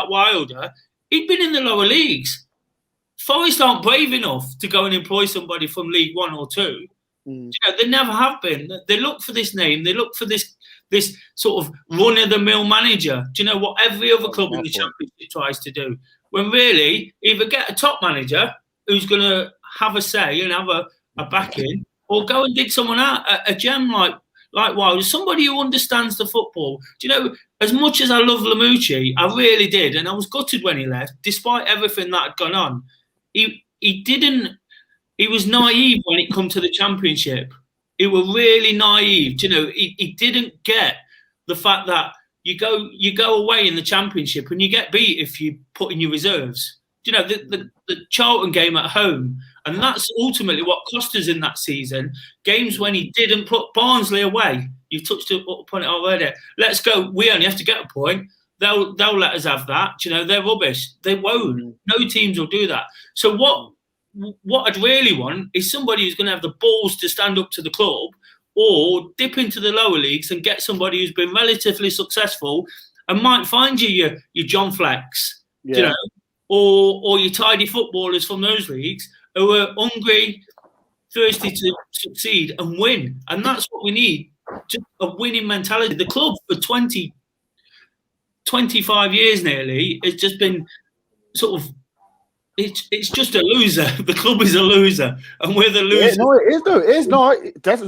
Wilder, he'd been in the lower leagues. Forest aren't brave enough to go and employ somebody from League 1 or 2. You know, they never have been. They look for this name. They look for this this sort of run-of-the-mill manager. Do you know what every other club in the Championship tries to do? When really, either get a top manager who's going to have a say and have a backing, or go and dig someone out, a gem like Wilder, somebody who understands the football. Do you know, as much as I love Lamucci, I really did, and I was gutted when he left, despite everything that had gone on. He was naive when it come to the Championship. He was really naive. Do you know, he didn't get the fact that you go away in the Championship and you get beat if you put in your reserves. Do you know, the Charlton game at home, and that's ultimately what cost us in that season. Games when he didn't put Barnsley away. You've touched upon it already. Let's go. We only have to get a point. They'll let us have that. Do you know, they're rubbish. They won't. No teams will do that. So what I'd really want is somebody who's going to have the balls to stand up to the club, or dip into the lower leagues and get somebody who's been relatively successful and might find you your John Flex, you know, or your tidy footballers from those leagues who are hungry, thirsty to succeed and win. And that's what we need, just a winning mentality. The club for 25 years nearly has just been sort of, it's just a loser. The club is a loser, and we're the losers. No, it is though. It is not. This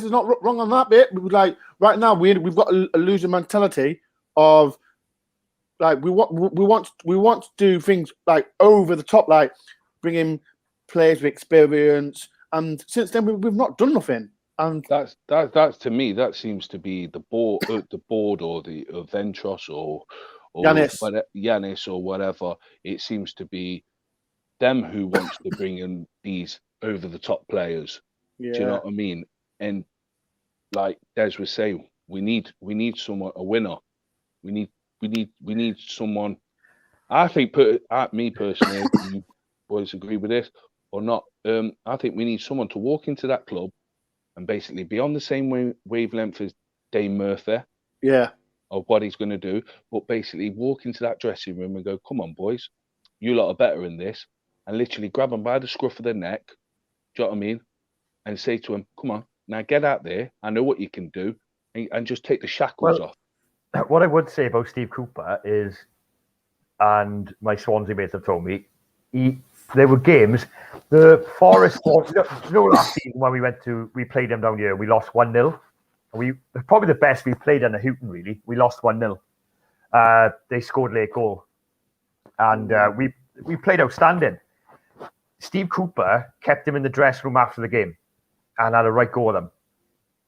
is not wrong on that bit. Like right now, we've got a loser mentality of like we want to do things like over the top, like bring in players with experience. And since then, we've not done nothing. And that's to me, that seems to be the board or the Ventros or Yanis or whatever. It seems to be them who wants to bring in these over the top players. Do you know what I mean? And like Des was saying, we need someone, a winner. We need someone. I think, me personally, you boys agree with this or not? I think we need someone to walk into that club and basically be on the same wavelength as Dane Murphy. Yeah. Of what he's going to do, but basically walk into that dressing room and go, "Come on, boys, you lot are better in this," and literally grab them by the scruff of the neck. Do you know what I mean? And say to him, "Come on, now get out there. I know what you can do," and just take the shackles off. What I would say about Steve Cooper is, and my Swansea mates have told me, there were games. The Forest, last season when we played them down here, we lost 1-0. Probably the best we played under Hughton, really. We lost 1-0. They scored late goal. And we played outstanding. Steve Cooper kept him in the dressing room after the game and had a right go at them.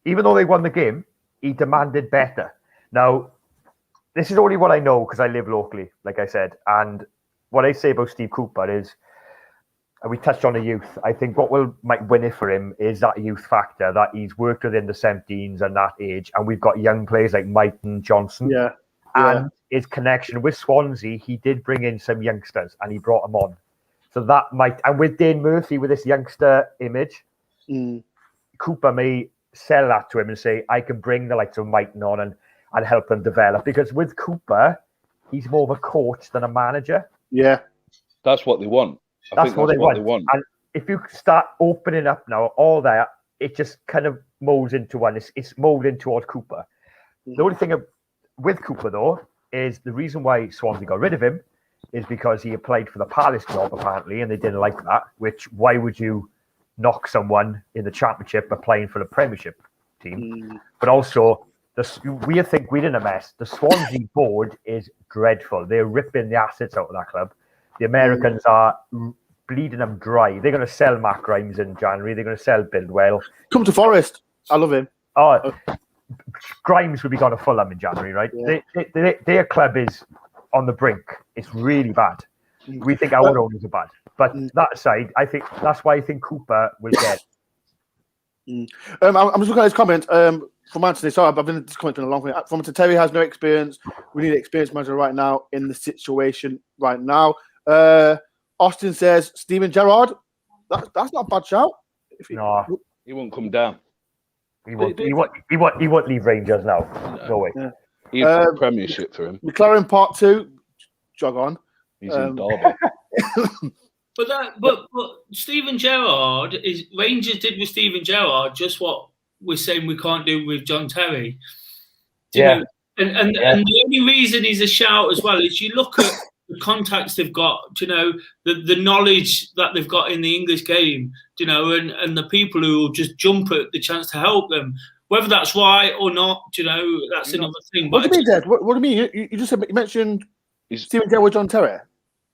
Even though they won the game, he demanded better. Now, this is only what I know because I live locally, like I said. And what I say about Steve Cooper is, and we touched on the youth. I think what might win it for him is that youth factor, that he's worked within the 17s and that age. And we've got young players like Mighton Johnson. Yeah. And his connection with Swansea, he did bring in some youngsters and he brought them on. So that might, and with Dane Murphy, with this youngster image, Cooper may sell that to him and say, I can bring the likes of Mighton on and help them develop. Because with Cooper, he's more of a coach than a manager. Yeah. That's what they want. That's what they want. And if you start opening up now, all that, it just kind of molds into one. It's molding towards Cooper. The only thing with Cooper, though, is the reason why Swansea got rid of him is because he applied for the Palace job, apparently, and they didn't like that. Which, why would you knock someone in the Championship applying for the Premiership team? But also, we think we're in a mess. The Swansea board is dreadful. They're ripping the assets out of that club. The Americans are bleeding them dry. They're going to sell Matt Grimes in January. They're going to sell Bildwell. Come to Forest. I love him. Oh, Grimes will be gone to Fulham in January, right? Yeah. Their club is on the brink. It's really bad. We think our owners are bad. But that aside, I think that's why I think Cooper will get. I'm just looking at his comment from Anthony. Sorry, I've been commenting a long time. From Terry has no experience. We need an experienced manager right now in the situation right now. Austin says Steven Gerrard. That's not a bad shout. No, he won't come down. He won't leave Rangers now. No way. Yeah. He's a Premiership for him. McLaren Part 2. Jog on. He's in Derby. But Steven Gerrard Rangers did with Steven Gerrard just what we're saying we can't do with John Terry. Do you Yeah. know? And the only reason he's a shout as well is you look at the contacts they've got, you know, the knowledge that they've got in the English game, you know, and the people who will just jump at the chance to help them. Whether that's right or not, you know, that's another thing. What do you mean, Dad? What do you mean? You just said, you mentioned Stephen Gerrard with John Terry.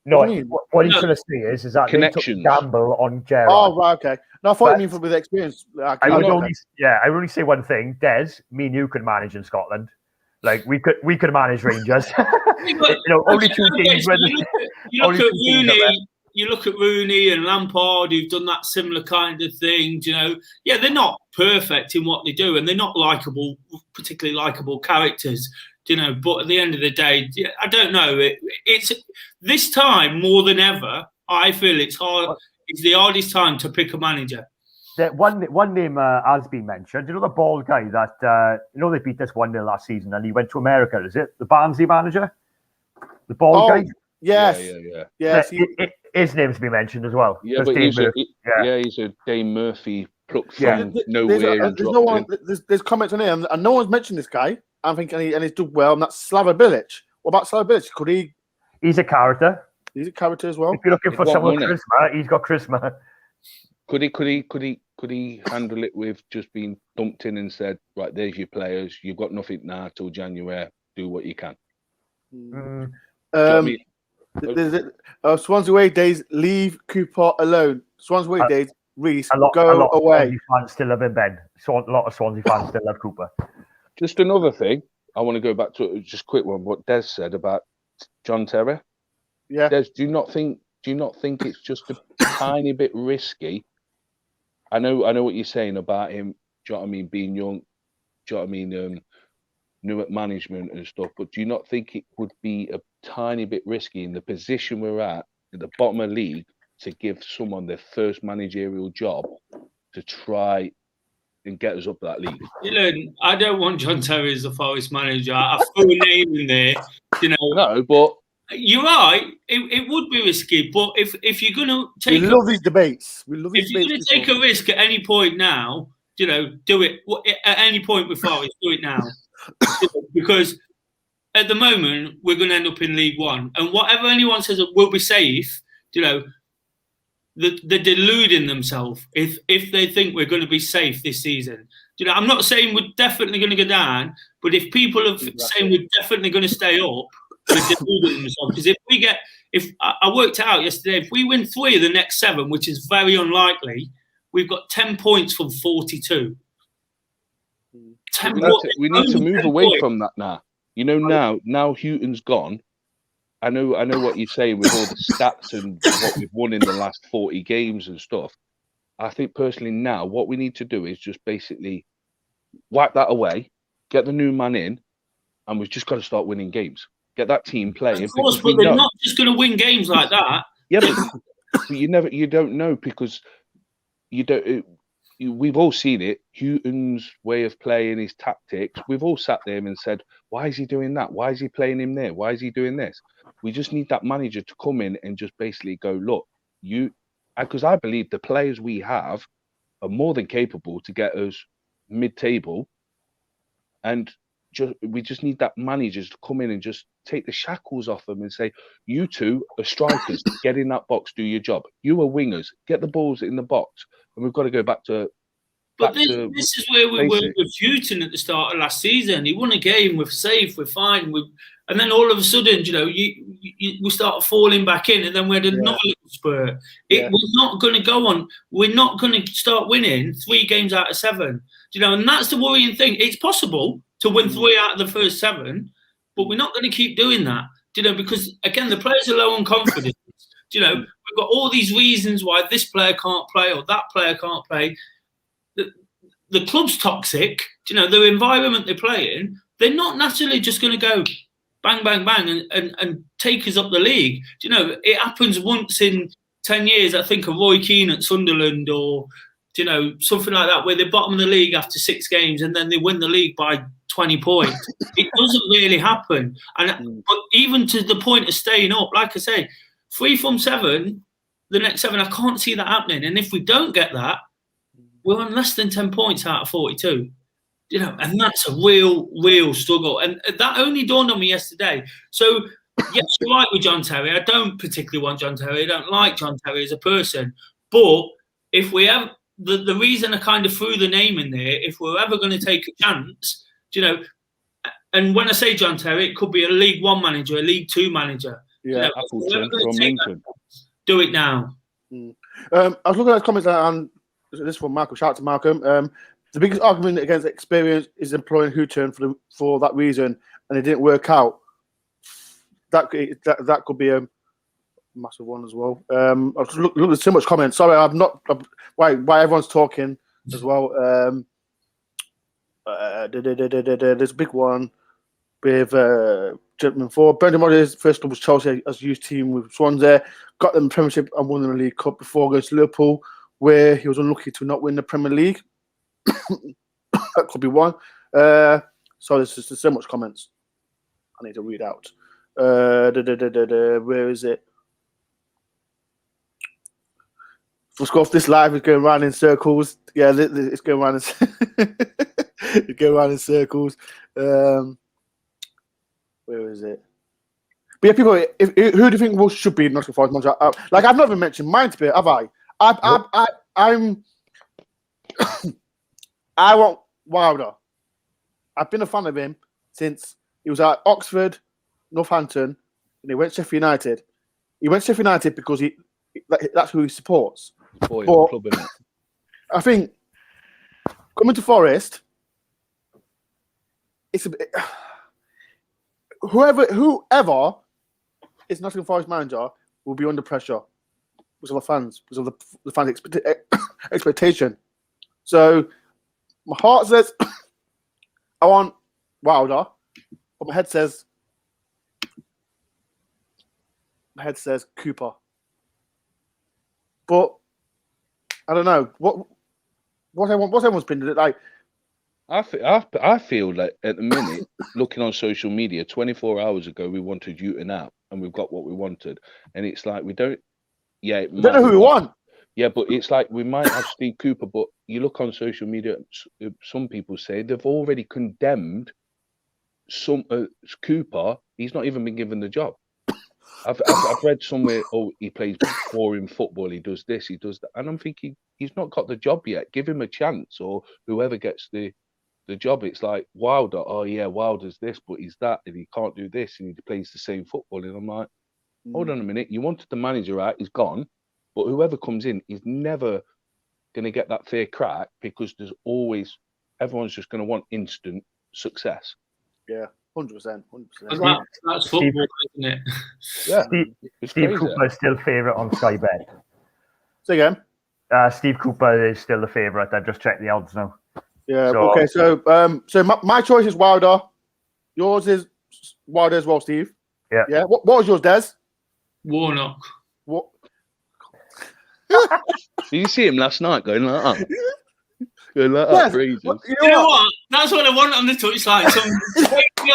No, What do you mean? what he's trying to say is that they took a Connections. gamble on Gerrard. Oh, right, okay. No, I thought you mean from the experience. I would only say one thing, Des. Me and you could manage in Scotland. Like we could manage Rangers. You know, only two teams. You look at Rooney and Lampard, who've done that similar kind of thing. You know, yeah, they're not perfect in what they do, and they're not likable, particularly likable characters. You know, but at the end of the day, I don't know. It's this time more than ever. I feel it's hard. It's the hardest time to pick a manager. One name has been mentioned. You know the bald guy that they beat us 1-0 last season, and he went to America. Is it the Barnsley manager? The bald guy. Yes. Yes. His name's been mentioned as well. Yeah, but he's a Dane Murphy plucked from nowhere. There's comments on him, and no one's mentioned this guy. I'm thinking, and he's done well, and that's Slava Bilic. What about Slava Bilic? Could he? He's a character. He's a character as well. If you're looking for someone with charisma, he's got charisma. Could he handle it with just being dumped in and said, right, there's your players. You've got nothing now till January. Do what you can. Swansea away days, leave Cooper alone. Swansea away days, Reece, go away. Swansea fans still love him, Ben. So a lot of Swansea fans still love Cooper. Just another thing, I want to go back to just a quick one. What Des said about John Terry. Yeah. Des, do you not think it's just a tiny bit risky? I know what you're saying about him. Do you know what I mean? Being young. Do you know what I mean? New at management and stuff. But do you not think it would be a tiny bit risky in the position we're at the bottom of the league to give someone their first managerial job to try and get us up that league? I don't want John Terry as the Forest manager. I threw a name in there. You know. No, but you're right. It would be risky, but if you're going to take, we love these debates. If you're going to take a risk at any point now, you know, do it at any point with Forest. Do it now, because at the moment we're going to end up in League One, and whatever anyone says will be safe. You know, they're deluding themselves if they think we're going to be safe this season. You know, I'm not saying we're definitely going to go down, but if people are saying we're definitely going to stay up. Because if I worked it out yesterday, if we win 3 of the next 7, which is very unlikely, we've got 10 points from 42. We need to move away from that now. You know, now Hughton's gone. I know what you're saying with all the stats and what we've won in the last 40 games and stuff. I think personally now what we need to do is just basically wipe that away, get the new man in, and we've just got to start winning games. Get that team playing. Of course, but they're not just going to win games like that. Yeah, but you don't know because you don't. We've all seen it. Hughton's way of playing, his tactics. We've all sat there and said, "Why is he doing that? Why is he playing him there? Why is he doing this?" We just need that manager to come in and just basically go, "Look, because I believe the players we have are more than capable to get us mid-table, and." We just need that manager to come in and just take the shackles off them and say, you two are strikers, get in that box, do your job. You are wingers, get the balls in the box. And we've got to go back to... But this is where we were with Hughton at the start of last season. He won a game, we're safe, we're fine. And then all of a sudden, you know, we started falling back in, and then we had another little spurt. We're not going to go on. We're not going to start winning 3 games out of 7. You know, and that's the worrying thing. It's possible to win 3 out of the first 7, but we're not going to keep doing that. You know, because again, the players are low on confidence. You know, we've got all these reasons why this player can't play or that player can't play. The club's toxic. You know, the environment they play in, they're not naturally just going to go bang, bang, bang and take us up the league. You know, it happens once in 10 years, I think, of Roy Keane at Sunderland or, you know, something like that, where they're bottom of the league after 6 games and then they win the league by 20 points. It doesn't really happen. But even to the point of staying up, like I say, 3 from 7, the next 7, I can't see that happening. And if we don't get that, we're on less than 10 points out of 42. And that's a real struggle. And that only dawned on me yesterday. So, yes, you're right with John Terry. I don't particularly want John Terry. I don't like John Terry as a person. But if we have the reason I kind of threw the name in there, if we're ever going to take a chance, and when I say John Terry, it could be a League One manager, a League Two manager. Yeah, Appleton from Lincoln. Do it now. I was looking at the comments, and this is from Malcolm. Shout out to Malcolm. The biggest argument against experience is employing Hughton for that reason, and it didn't work out. That could be a massive one as well. I've looked at so much comments. Sorry, why everyone's talking as well. There's a big one with Gentleman 4. Brendan Rodgers' first club was Chelsea as youth team with Swansea. Got them the Premiership and won the League Cup before going to Liverpool, where he was unlucky to not win the Premier League. That could be one. So there's just so much comments I need to read out. Where is it? Let's go off. This live is going around in circles. Yeah, it's going around it's going around in circles. Where is it? But yeah, people, who do you think should be Nottingham Forest manager? Like, I've not even mentioned mine to be, have I? I want Wilder. I've been a fan of him since he was at Oxford, Northampton, and he went to Sheffield United. He went to Sheffield United because that's who he supports. Club, isn't it? I think coming to Forest, it's a bit. Whoever is Nottingham Forest manager will be under pressure because of the fans, because of the fans' expectation. So my heart says I want Wilder, but my head says Cooper. But I don't know what's everyone's been like. I feel like at the minute, looking on social media, 24 hours ago we wanted Hughton out, and we've got what we wanted, and it's like we don't. Yeah, we don't know who we want. Yeah, but it's like we might have Steve Cooper, but you look on social media, some people say they've already condemned some Cooper. He's not even been given the job. I've read somewhere, he plays boring football, he does this, he does that, and I'm thinking he's not got the job yet. Give him a chance, or whoever gets the job. It's like Wilder. Oh yeah, Wilder's this, but he's that, and he can't do this, and he plays the same football. And I'm like, hold on a minute. You wanted the manager out, he's gone, but whoever comes in is never going to get that fair crack because there's always everyone's just going to want instant success. Yeah, 100%. That's football, isn't it? Yeah, Steve Cooper is still favourite on Sky Bet. Say again. Steve Cooper is still the favourite. I've just checked the odds now. Yeah. Okay. So my choice is Wilder. Yours is Wilder as well, Steve. Yeah. Yeah. What was yours, Des? Warnock. What? Did you see him last night going like that? Going like that, crazy. You know what? That's what I want on the touchline. Some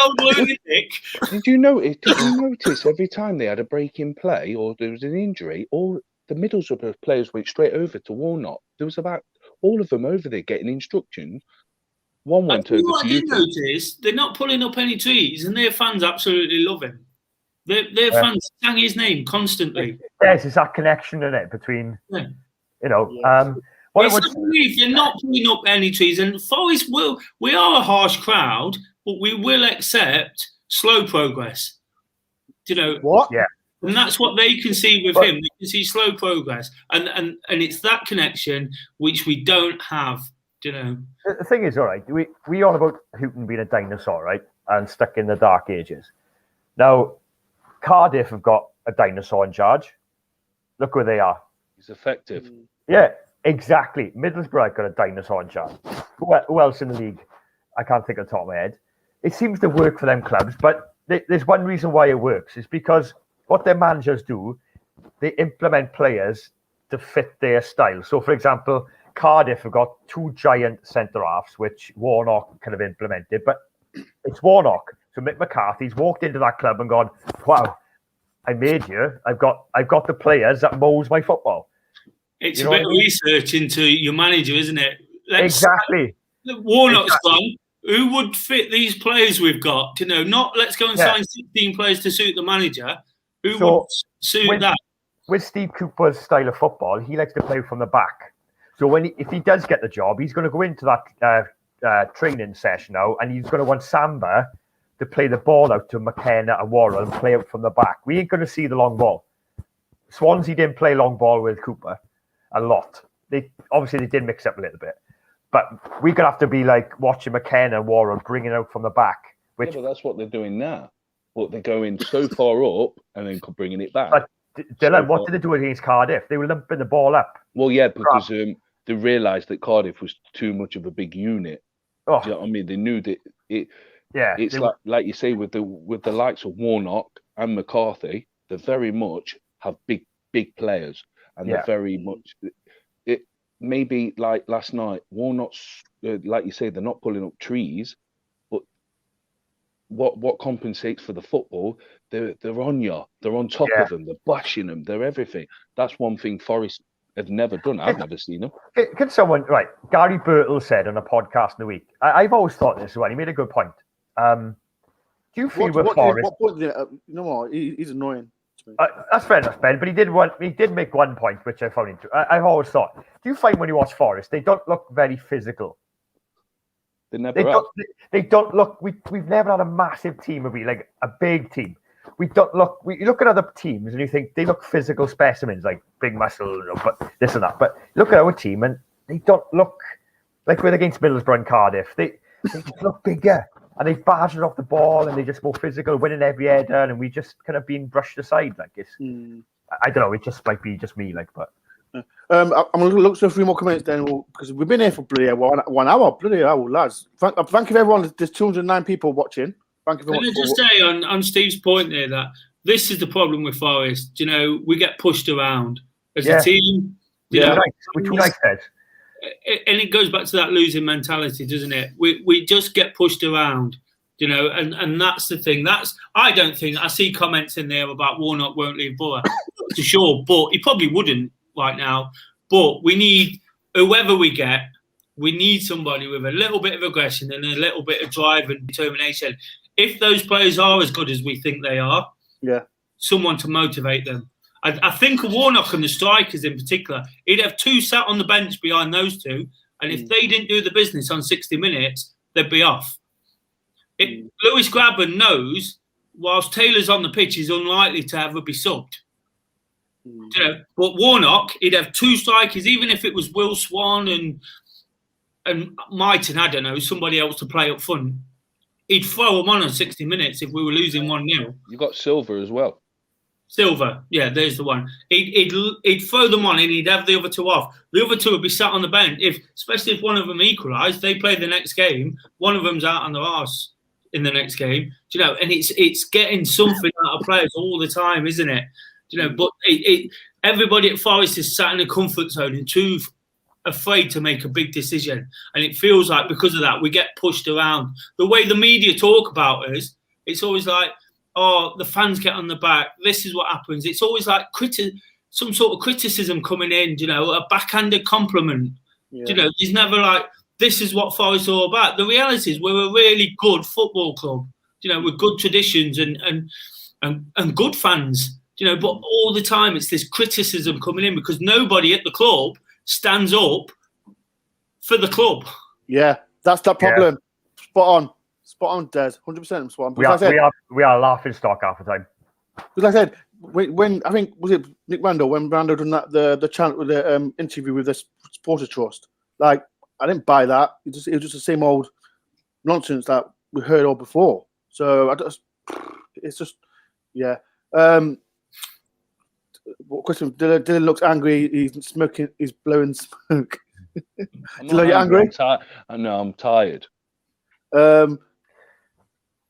old lunatic. Did you notice every time they had a break in play or there was an injury, all the middles of the players went straight over to Warnock. There was about all of them over there getting instructions. One went over to you. Notice they're not pulling up any trees, and their fans absolutely love him. Their fans sang his name constantly. Yes, it's that connection in it between, Yeah. You're not pulling up any trees, and Forest we are a harsh crowd, but we will accept slow progress. What? Yeah. And that's what they can see with him. They can see slow progress, and it's that connection which we don't have. The thing is, all right, we on about Hughton being a dinosaur, right, and stuck in the dark ages. Now, Cardiff have got a dinosaur in charge. Look where they are. He's effective. Yeah, exactly. Middlesbrough got a dinosaur in charge. Who else in the league? I can't think of the top of my head. It seems to work for them clubs, but there's one reason why it works. Is because what their managers do, they implement players to fit their style. So, for example, Cardiff have got two giant centre-halves, which Warnock kind of implemented, but it's Warnock. So Mick McCarthy's walked into that club and gone, wow, I made you. I've got the players that mows my football. It's a bit of research into your manager, isn't it? Exactly. Warnock's gone. who would fit these players we've got? Not let's go and sign 16 players to suit the manager. Who would suit that? With Steve Cooper's style of football, he likes to play from the back. So if he does get the job, he's going to go into that training session now, and he's going to want Samba to play the ball out to McKenna and Worrell and play out from the back. We ain't going to see the long ball. Swansea didn't play long ball with Cooper a lot. They did mix up a little bit. But we're going to have to be like watching McKenna and Worrell bringing out from the back. But that's what they're doing now. But they're going so far up and then bringing it back. But Dylan, what did they do against Cardiff? They were lumping the ball up. Well, yeah, because they realised that Cardiff was too much of a big unit. Oh. Do you know what I mean? They knew that it's like you say with the likes of Warnock and McCarthy, they very much have big players, and they're very much. It maybe like last night, Warnock's like you say, they're not pulling up trees, but what compensates for the football? They're on you, they're on top of them, they're bashing them, they're everything. That's one thing Forest have never done. I've never seen them. Can someone Gary Birtle said on a podcast in the week. I've always thought this one. He made a good point. Do you feel with Forest? What point did you know what? He's annoying. That's fair enough, Ben. But he did make one point which I found interesting. I've always thought. Do you find when you watch Forest, they don't look very physical? They never. They don't look. We've never had a massive team of like a big team. We don't look. You look at other teams and you think they look physical specimens, like big muscle, but this and that. But look at our team and they don't look like we're against Middlesbrough and Cardiff. They just look bigger and they barge it off the ball and they just more physical, winning every header, and we just kind of being brushed aside. Like it's, I don't know. It just might be just me, like, but. I'm going to look through a few more comments then, because we've been here for bloody 1 hour. Bloody hell, lads! Thank you everyone. There's 209 people watching. Thank you very much. Can I just say on Steve's point there that this is the problem with Forest. We get pushed around as a team. Which I said. And it goes back to that losing mentality, doesn't it? We just get pushed around, and that's the thing. I don't think I see comments in there about Warnock won't leave Borough for sure, but he probably wouldn't right now. But we need whoever we get. We need somebody with a little bit of aggression and a little bit of drive and determination. If those players are as good as we think they are, someone to motivate them. I think Warnock and the strikers in particular, he'd have two sat on the bench behind those two, and if they didn't do the business on 60 minutes, they'd be off. Lewis Grabban knows, whilst Taylor's on the pitch, he's unlikely to ever be subbed. But Warnock, he'd have two strikers, even if it was Will Swan and Mighton, I don't know, somebody else to play up front. He'd throw them on 60 minutes if we were losing 1-0. You got Silver as well. Silver, yeah, there's the one. He'd throw them on and he'd have the other two off. The other two would be sat on the bench. Especially if one of them equalised, they play the next game. One of them's out on their arse in the next game. And it's getting something out of players all the time, isn't it? But everybody at Forest is sat in a comfort zone and too afraid to make a big decision. And it feels like because of that, we get pushed around. The way the media talk about us, it's always like, oh, the fans get on the back. This is what happens. It's always like some sort of criticism coming in, a backhanded compliment. There's never like, this is what Forest are all about. The reality is we're a really good football club, with good traditions and good fans, but all the time it's this criticism coming in because nobody at the club stands up for the club. Yeah, that's that problem. Spot on, Des. 100% spot on. We are laughing stock half the time. Because like I said, when I think was it Nick Randall when Randall done that the channel with the interview with the Supporter Trust. Like I didn't buy that. It was just the same old nonsense that we heard all before. So it's just What question? Dylan looks angry. He's smoking. He's blowing smoke. Dylan, are you angry? I'm tired.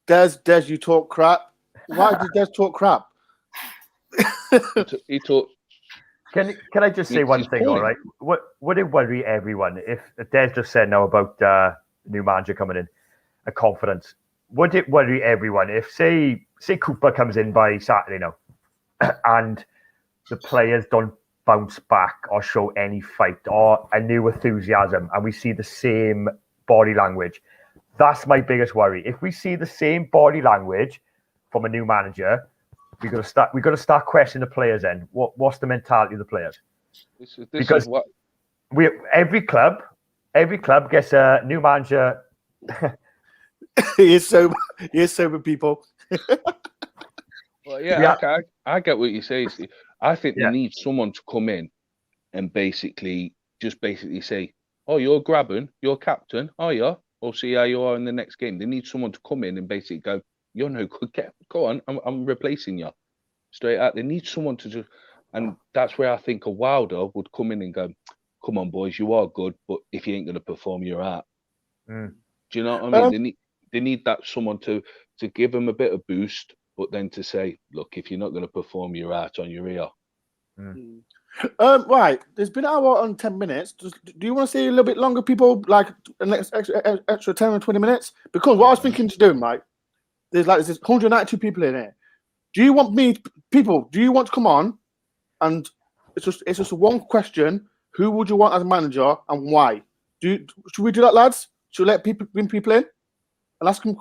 Des, you talk crap. Why did Des talk crap? He talked. Can I just say one thing? All right. Would it worry everyone if Des just said now about new manager coming in, a confidence? Would it worry everyone if say Cooper comes in by Saturday now, and the players don't bounce back or show any fight or a new enthusiasm, and we see the same body language? That's my biggest worry. If we see the same body language from a new manager, we're gonna start questioning the players. Then what's the mentality of the players? This Because is what every club gets a new manager. He is sober, people. Well, I get what you say, Steve. I think they need someone to come in and basically say, "Oh, you're grabbing, you're captain. Oh, yeah. We'll see how you are in the next game." They need someone to come in and basically go, "You're no good. Go on. I'm replacing you." Straight out. They need someone to just, and that's where I think a Wilder would come in and go, "Come on, boys, you are good, but if you ain't going to perform, you're out." Do you know what I mean? They need that someone to give them a bit of boost, but then to say, "Look, if you're not going to perform, you're out on your ear." Right, there's been an hour and 10 minutes. Do you want to see a little bit longer, people? Like the next extra 10 or 20 minutes? Because what I was thinking to do, Mike, there's 192 people in here. Do you want to come on? And it's just one question. Who would you want as a manager and why? Should we do that, lads? Should we bring people in and ask them?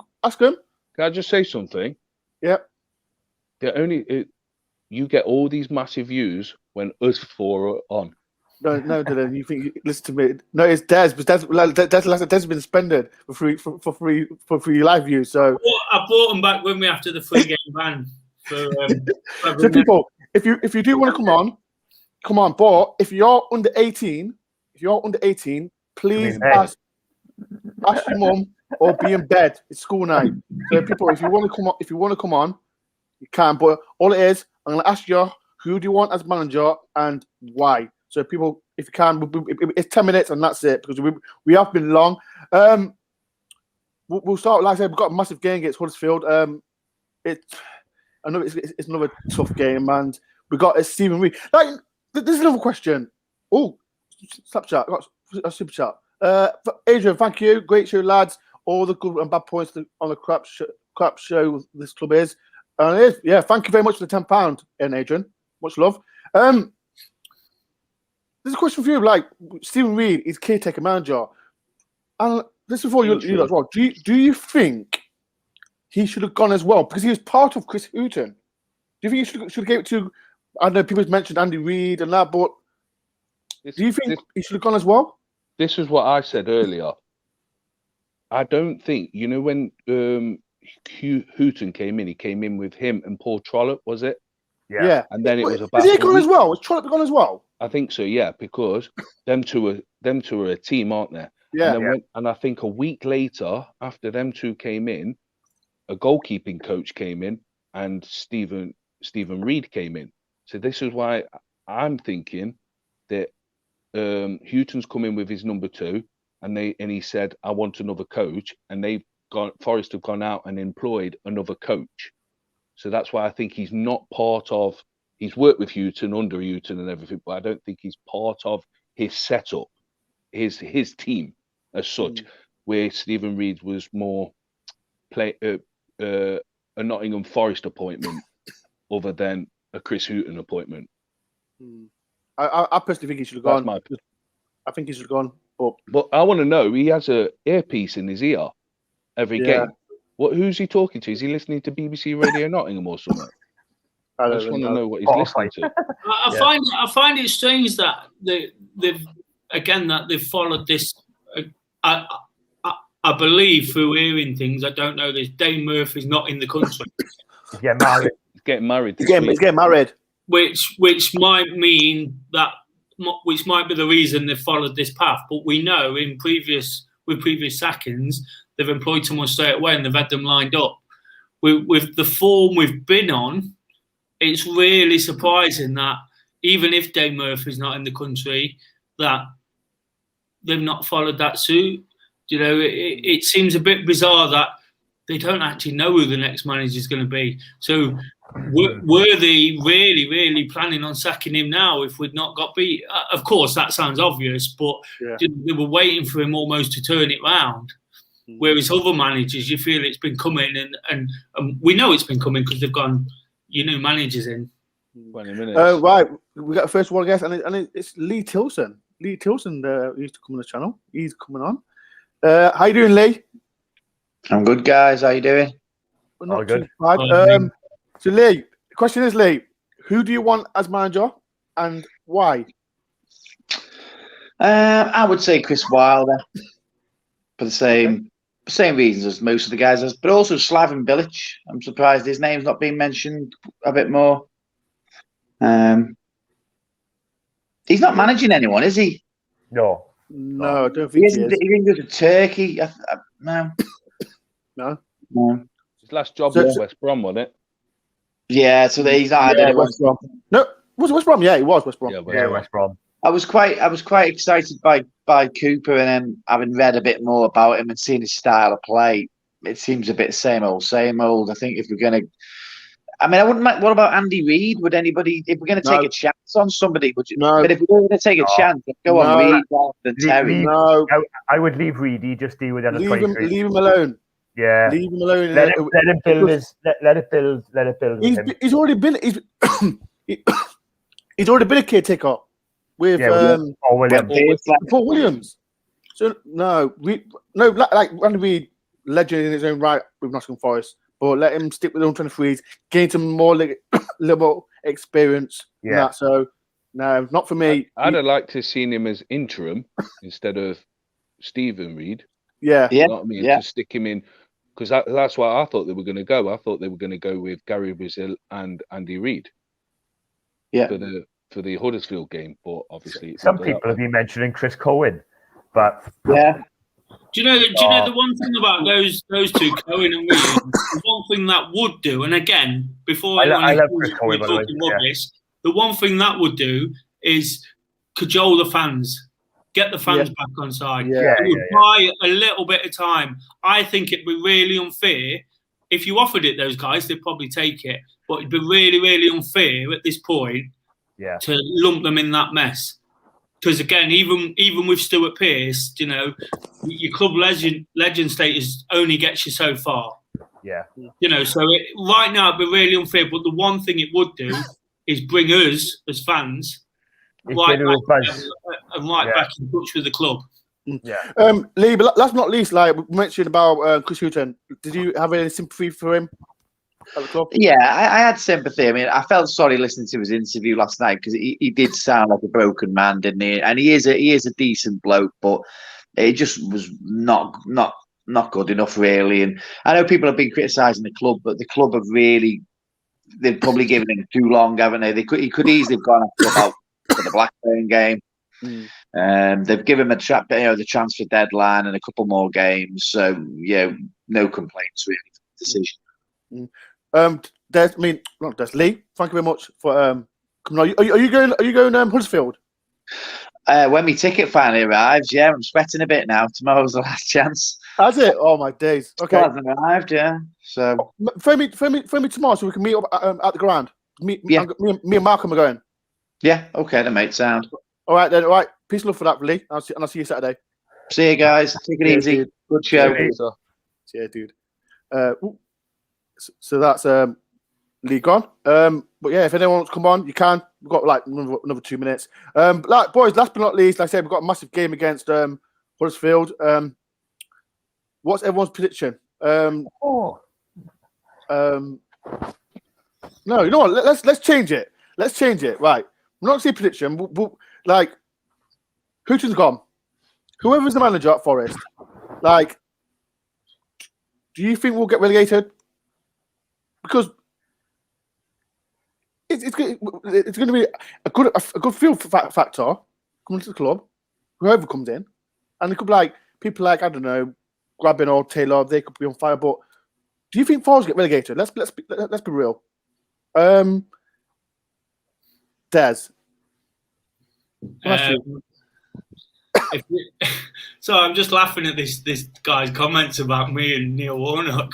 Can I just say something? Yeah. You get all these massive views when us four are on. No, Dylan. You think? Listen to me. No, it's Des. But Des has been suspended for free live views. So I brought him back with me after the 3-game ban. So people, if you do want to come on. But if you're under 18, please ask your mum or be in bed. It's school night. So people, if you want to come on, you can. But all it is, I'm going to ask you, who do you want as manager and why? So people, if you can, it's 10 minutes and that's it, because we have been long. We'll start, like I said, we've got a massive game against Huddersfield. I know it's another tough game, and we got Stephen Reid. Like, there's another question. Oh, Snapchat, I got a super chat. Adrian, thank you. Great show, lads. All the good and bad points on the crap show this club is. And it is, yeah, thank you very much for the £10, Adrian. Much love. There's a question for you. Like, Stephen Reid is caretaker manager. And this is for you as well. Do you think he should have gone as well? Because he was part of Chris Hughton. Do you think he should have gave it to, I don't know, people mentioned Andy Reid and that, but do you think he should have gone as well? This is what I said earlier. I don't think, when Hughton came in, he came in with him and Paul Trollope, was it? Yeah. And then it was about. Is he gone as well? Was Trollope gone as well? I think so, yeah, because them two are a team, aren't they? Yeah. And I think a week later, after them two came in, a goalkeeping coach came in and Stephen Reid came in. So this is why I'm thinking that Hughton's come in with his number 2, and he said, "I want another coach," and Forest have gone out and employed another coach. So that's why I think he's not part of. He's worked with Hughton, under Hughton, and everything, but I don't think he's part of his setup, his team as such. Where Stephen Reid was more a Nottingham Forest appointment, other than a Chris Hughton appointment. I personally think he should have gone. I think he should have gone. But I want to know. He has a earpiece in his ear every game. Who's he talking to? Is he listening to BBC Radio Nottingham or something? I just want to know what he's listening to. I find it strange that they've followed this. I believe through hearing things. I don't know this. Dane Murphy's not in the country. He's getting married. He's getting married. He's getting married. Which might mean that. Which might be the reason they've followed this path. But we know with previous sackings, they've employed someone straight away and they've had them lined up. With the form we've been on, it's really surprising that even if Dave Murphy's not in the country, that they've not followed that suit. It seems a bit bizarre that they don't actually know who the next manager is going to be. So were they really, really planning on sacking him now if we'd not got beat? Of course, that sounds obvious, but they were waiting for him almost to turn it round. Whereas other managers, you feel it's been coming, and we know it's been coming because they've gone, new managers in. 20 minutes. Right, we got the first one, I guess, and it's Lee Tilson. Lee Tilson used to come on the channel. He's coming on. How you doing, Lee? I'm good, guys. How you doing? Well, not All good. too bad. So Lee, the question is, Lee, who do you want as manager and why? I would say Chris Wilder for the same reasons as most of the guys, but also Slaven Bilic. I'm surprised his name's not being mentioned a bit more. He's not managing anyone, is he? No. No, I don't think he is. He didn't go to Turkey. No. No. His last job So- was West Brom, wasn't it? Yeah, so he's not had anyone. West Brom. No, was it West Brom? Yeah, it was West Brom. Yeah, West Brom. I was quite excited by Cooper, and then having read a bit more about him and seeing his style of play, it seems a bit same old, same old. I think if we're gonna, I mean, I wouldn't mind. What about Andy Reid? Would anybody, if we're gonna take a chance on somebody, would you? No. But if we're gonna take a chance, go on Reid rather than Terry. No, I would leave Reedy, just deal with the leave him 23. alone. Yeah. Leave him alone. Let him build his. Let it build with him. He's already been. He's already been a caretaker with Williams. Paul Williams. So no, like Andy Reid, legend in his own right with Nottingham Forest, but let him stick with the 23s, gain some more little experience. Yeah. And that. So no, not for me. I'd have liked to have seen him as interim instead of Stephen Reid. Yeah. You know what I mean? To stick him in, because that's what I thought they were going to go. I thought they were going to go with Gary Brazil and Andy Reid. Yeah. For the Huddersfield game, but obviously Some people have been mentioning Chris Cohen, but yeah. Do you know the one thing about those two, Cohen and Williams, the one thing that would do, and again, before I love Chris Cohen, by the way. rubbish, the one thing that would do is cajole the fans, get the fans back on side. Yeah. It would buy a little bit of time. I think it'd be really unfair if you offered it those guys. They'd probably take it, but it'd be really, really unfair at this point to lump them in that mess. Because again, even with Stuart Pearce, you know, your club legend status only gets you so far. Yeah. You know, so right now it'd be really unfair. But the one thing it would do is bring us as fans back in touch with the club. Yeah. Lee, but last but not least, like we mentioned about Chris Hughton, did you have any sympathy for him at the club? Yeah, I had sympathy. I mean, I felt sorry listening to his interview last night because he did sound like a broken man, didn't he? And he is a decent bloke, but it just was not good enough, really. And I know people have been criticising the club, but the club have really, they've probably given him too long, haven't they? He could easily have gone out for the Blackburn game. They've given him the transfer deadline and a couple more games. So no complaints really for the decision. Lee, thank you very much for coming on. Are you going Huddersfield? When my ticket finally arrives, I'm sweating a bit now. Tomorrow's the last chance. Has it? Oh my days. Okay. It hasn't arrived, So phone me tomorrow so we can meet up at the ground. Me and Malcolm are going. Yeah, okay then, mate. Sound. All right then. All right. Peace and love for that, Lee. I'll see you Saturday. See you guys. Take it easy. Dude. Good show. Yeah, dude. So that's Lee gone. But yeah, if anyone wants to come on, you can. We've got like another 2 minutes. Like boys, last but not least, like I said, we've got a massive game against Huddersfield. What's everyone's prediction? No, you know what? Let's change it. Let's change it. Right. We're not saying prediction. We'll, like, Hughton's gone. Whoever's the manager at Forest, like, do you think we'll get relegated? Because it's going to be a good field factor coming to the club. Whoever comes in, and it could be like people like, I don't know, Grabbing or Taylor. They could be on fire. But do you think Forest get relegated? Let's be real. Des. So I'm just laughing at this guy's comments about me and Neil Warnock.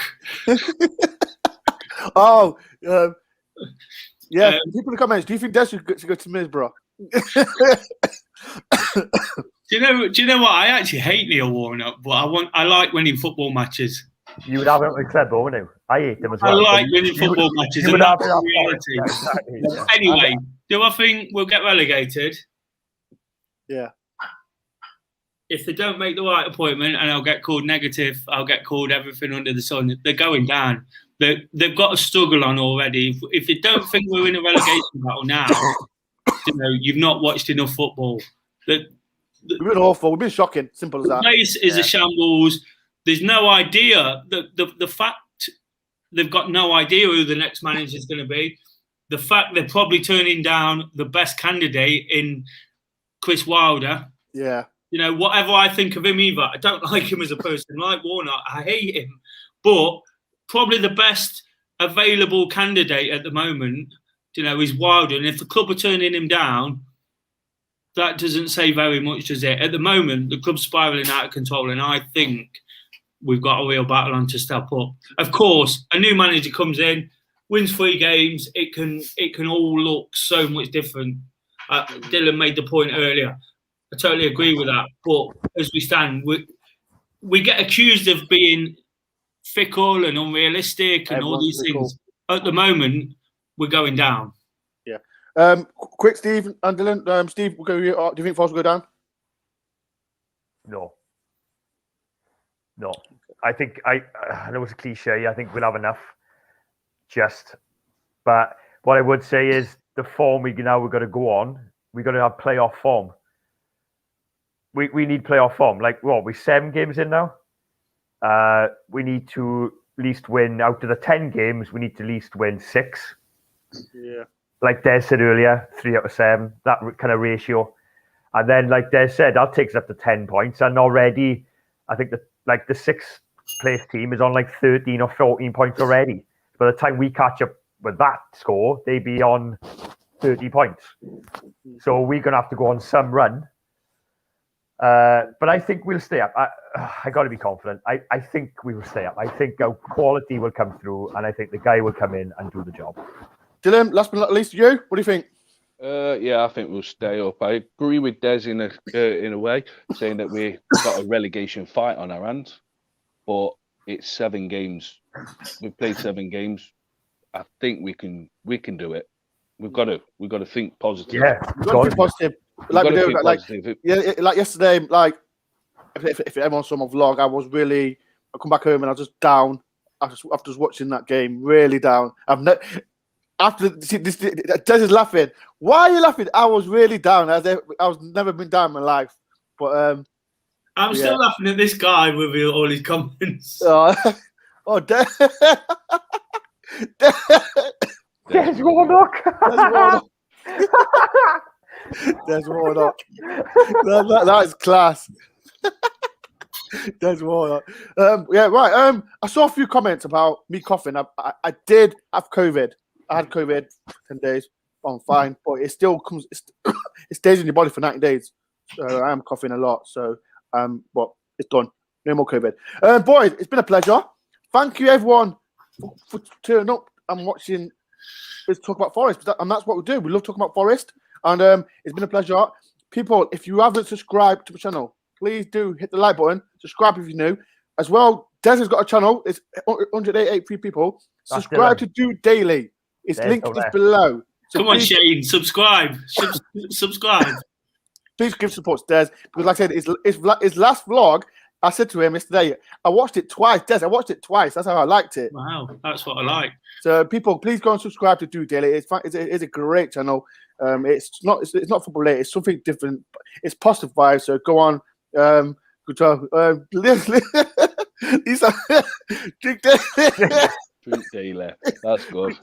Oh, yeah. People in the comments, do you think Des should go to Middlesbrough? Do you know what? I actually hate Neil Warnock, but I like winning football matches. You would have it with club, wouldn't you? I hate them as well. I like winning football matches. You would have it reality. exactly, yeah. Anyway, do I think we'll get relegated? Yeah. if they don't make the right appointment, and I'll get called negative, I'll get called everything under the sun, they're going down. They've got a struggle on already. If you don't think we're in a relegation battle now, you've not watched enough football. We've been awful. We've been shocking. Simple as that. The place is a shambles. There's no idea. The fact they've got no idea who the next manager is going to be. The fact they're probably turning down the best candidate in Chris Wilder. Yeah. Whatever I think of him either, I don't like him as a person. Like Warnock, I hate him. But probably the best available candidate at the moment, is Wilder. And if the club are turning him down, that doesn't say very much, does it? At the moment, the club's spiralling out of control, and I think we've got a real battle on to step up. Of course, a new manager comes in, wins 3 games, it can all look so much different. Dylan made the point earlier. I totally agree with that. But as we stand, we get accused of being fickle and unrealistic and all these things. At the moment, we're going down. Yeah. Quick, Steve and Dylan. Steve, do you think Forest will go down? No. I think I know it's a cliche. I think we'll have enough. But what I would say is the form we're going to go on. We're going to have playoff form. We need playoff form. We're 7 games in now. We need to at least win out of the 10 games. We need to at least win 6. Yeah. Like Des said earlier, 3 out of 7. That kind of ratio. And then, like Des said, that takes us up to 10 points. And already, I think the 6th place team is on 13 or 14 points already. By the time we catch up with that score, they'd be on 30 points. So we're going to have to go on some run. But I think we'll stay up. I got to be confident. I think we will stay up. I think our quality will come through, and I think the guy will come in and do the job. Dylan, last but not least, you. What do you think? Yeah, I think we'll stay up. I agree with Des in a way, saying that we've got a relegation fight on our hands, but it's 7 games. We've played 7 games. I think we can do it. We've got to think positive. Yeah, we've got to think positive. Like we do, like yesterday, if everyone saw my vlog, I come back home and I was just down after just watching that game, really down. Des is laughing. Why are you laughing? I was really down. I was never been down in my life. But I'm still laughing at this guy with all his comments. Des Warnock. Des Warnock. That is class. Des Warnock. Right. I saw a few comments about me coughing. I did have COVID. I had COVID 10 days. I'm fine, but it still comes. It stays in your body for 90 days. So I am coughing a lot. So but it's done. No more COVID. Boys, it's been a pleasure. Thank you everyone for turning up and watching. Let's talk about Forest, and that's what we do. We love talking about Forest, and it's been a pleasure. People, if you haven't subscribed to the channel, please do hit the like button. Subscribe if you're new. As well, Des has got a channel. It's 183 people. Subscribe to Do Daily. Its link is below. So come on, Shane, subscribe. Subscribe. Please give support to Des, because like I said, his last vlog, I said to him yesterday, I watched it twice. Des, I watched it twice. That's how I liked it. Wow, that's what I like. So people, please go and subscribe to Do Daily. It's a great channel. It's not football related. It's something different. It's positive vibes. So go on. Good job. Lisa, Drink Daily. Drink Daily. That's good.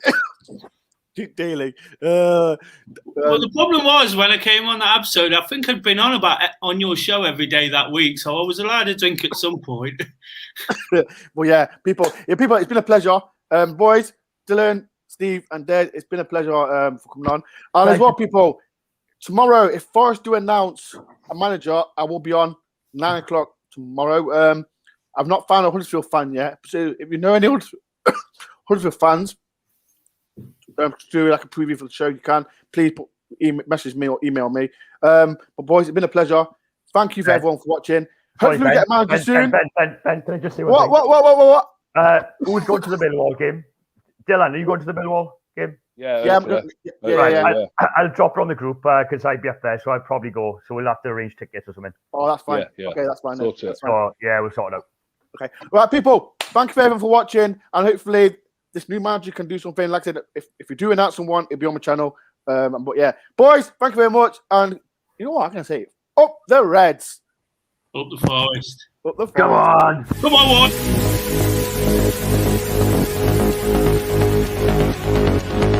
Drink Daily. Well, the problem was when I came on that episode, I think I'd been on your show every day that week, so I was allowed to drink at some point. Well, yeah, people, it's been a pleasure. Boys, Dylan, Steve, and Des, it's been a pleasure for coming on. And as well, people, tomorrow, if Forest do announce a manager, I will be on 9 o'clock tomorrow. I've not found a Huddersfield fan yet. So if you know any Huddersfield fans, to do like a preview for the show, you can. Please message me or email me. But boys, it's been a pleasure. Thank you for everyone for watching. Hopefully we get a manager soon. Ben, can I just say what? Who's going to the Millwall game? Dylan, are you going to the Millwall game? Yeah, I'll drop her on the group because I'd be up there, so I'd probably go. So we'll have to arrange tickets or something. Oh, that's fine. Yeah. Okay, that's fine. That's fine. So yeah, we'll sort it out. Okay, right, people. Thank you for everyone for watching, and hopefully this new manager can do something. Like I said, if you do announce someone, it'll be on my channel. But yeah, boys, thank you very much. And you know what I can say? Up the Reds. Up the Forest. Up the Forest. Come on. Come on, one.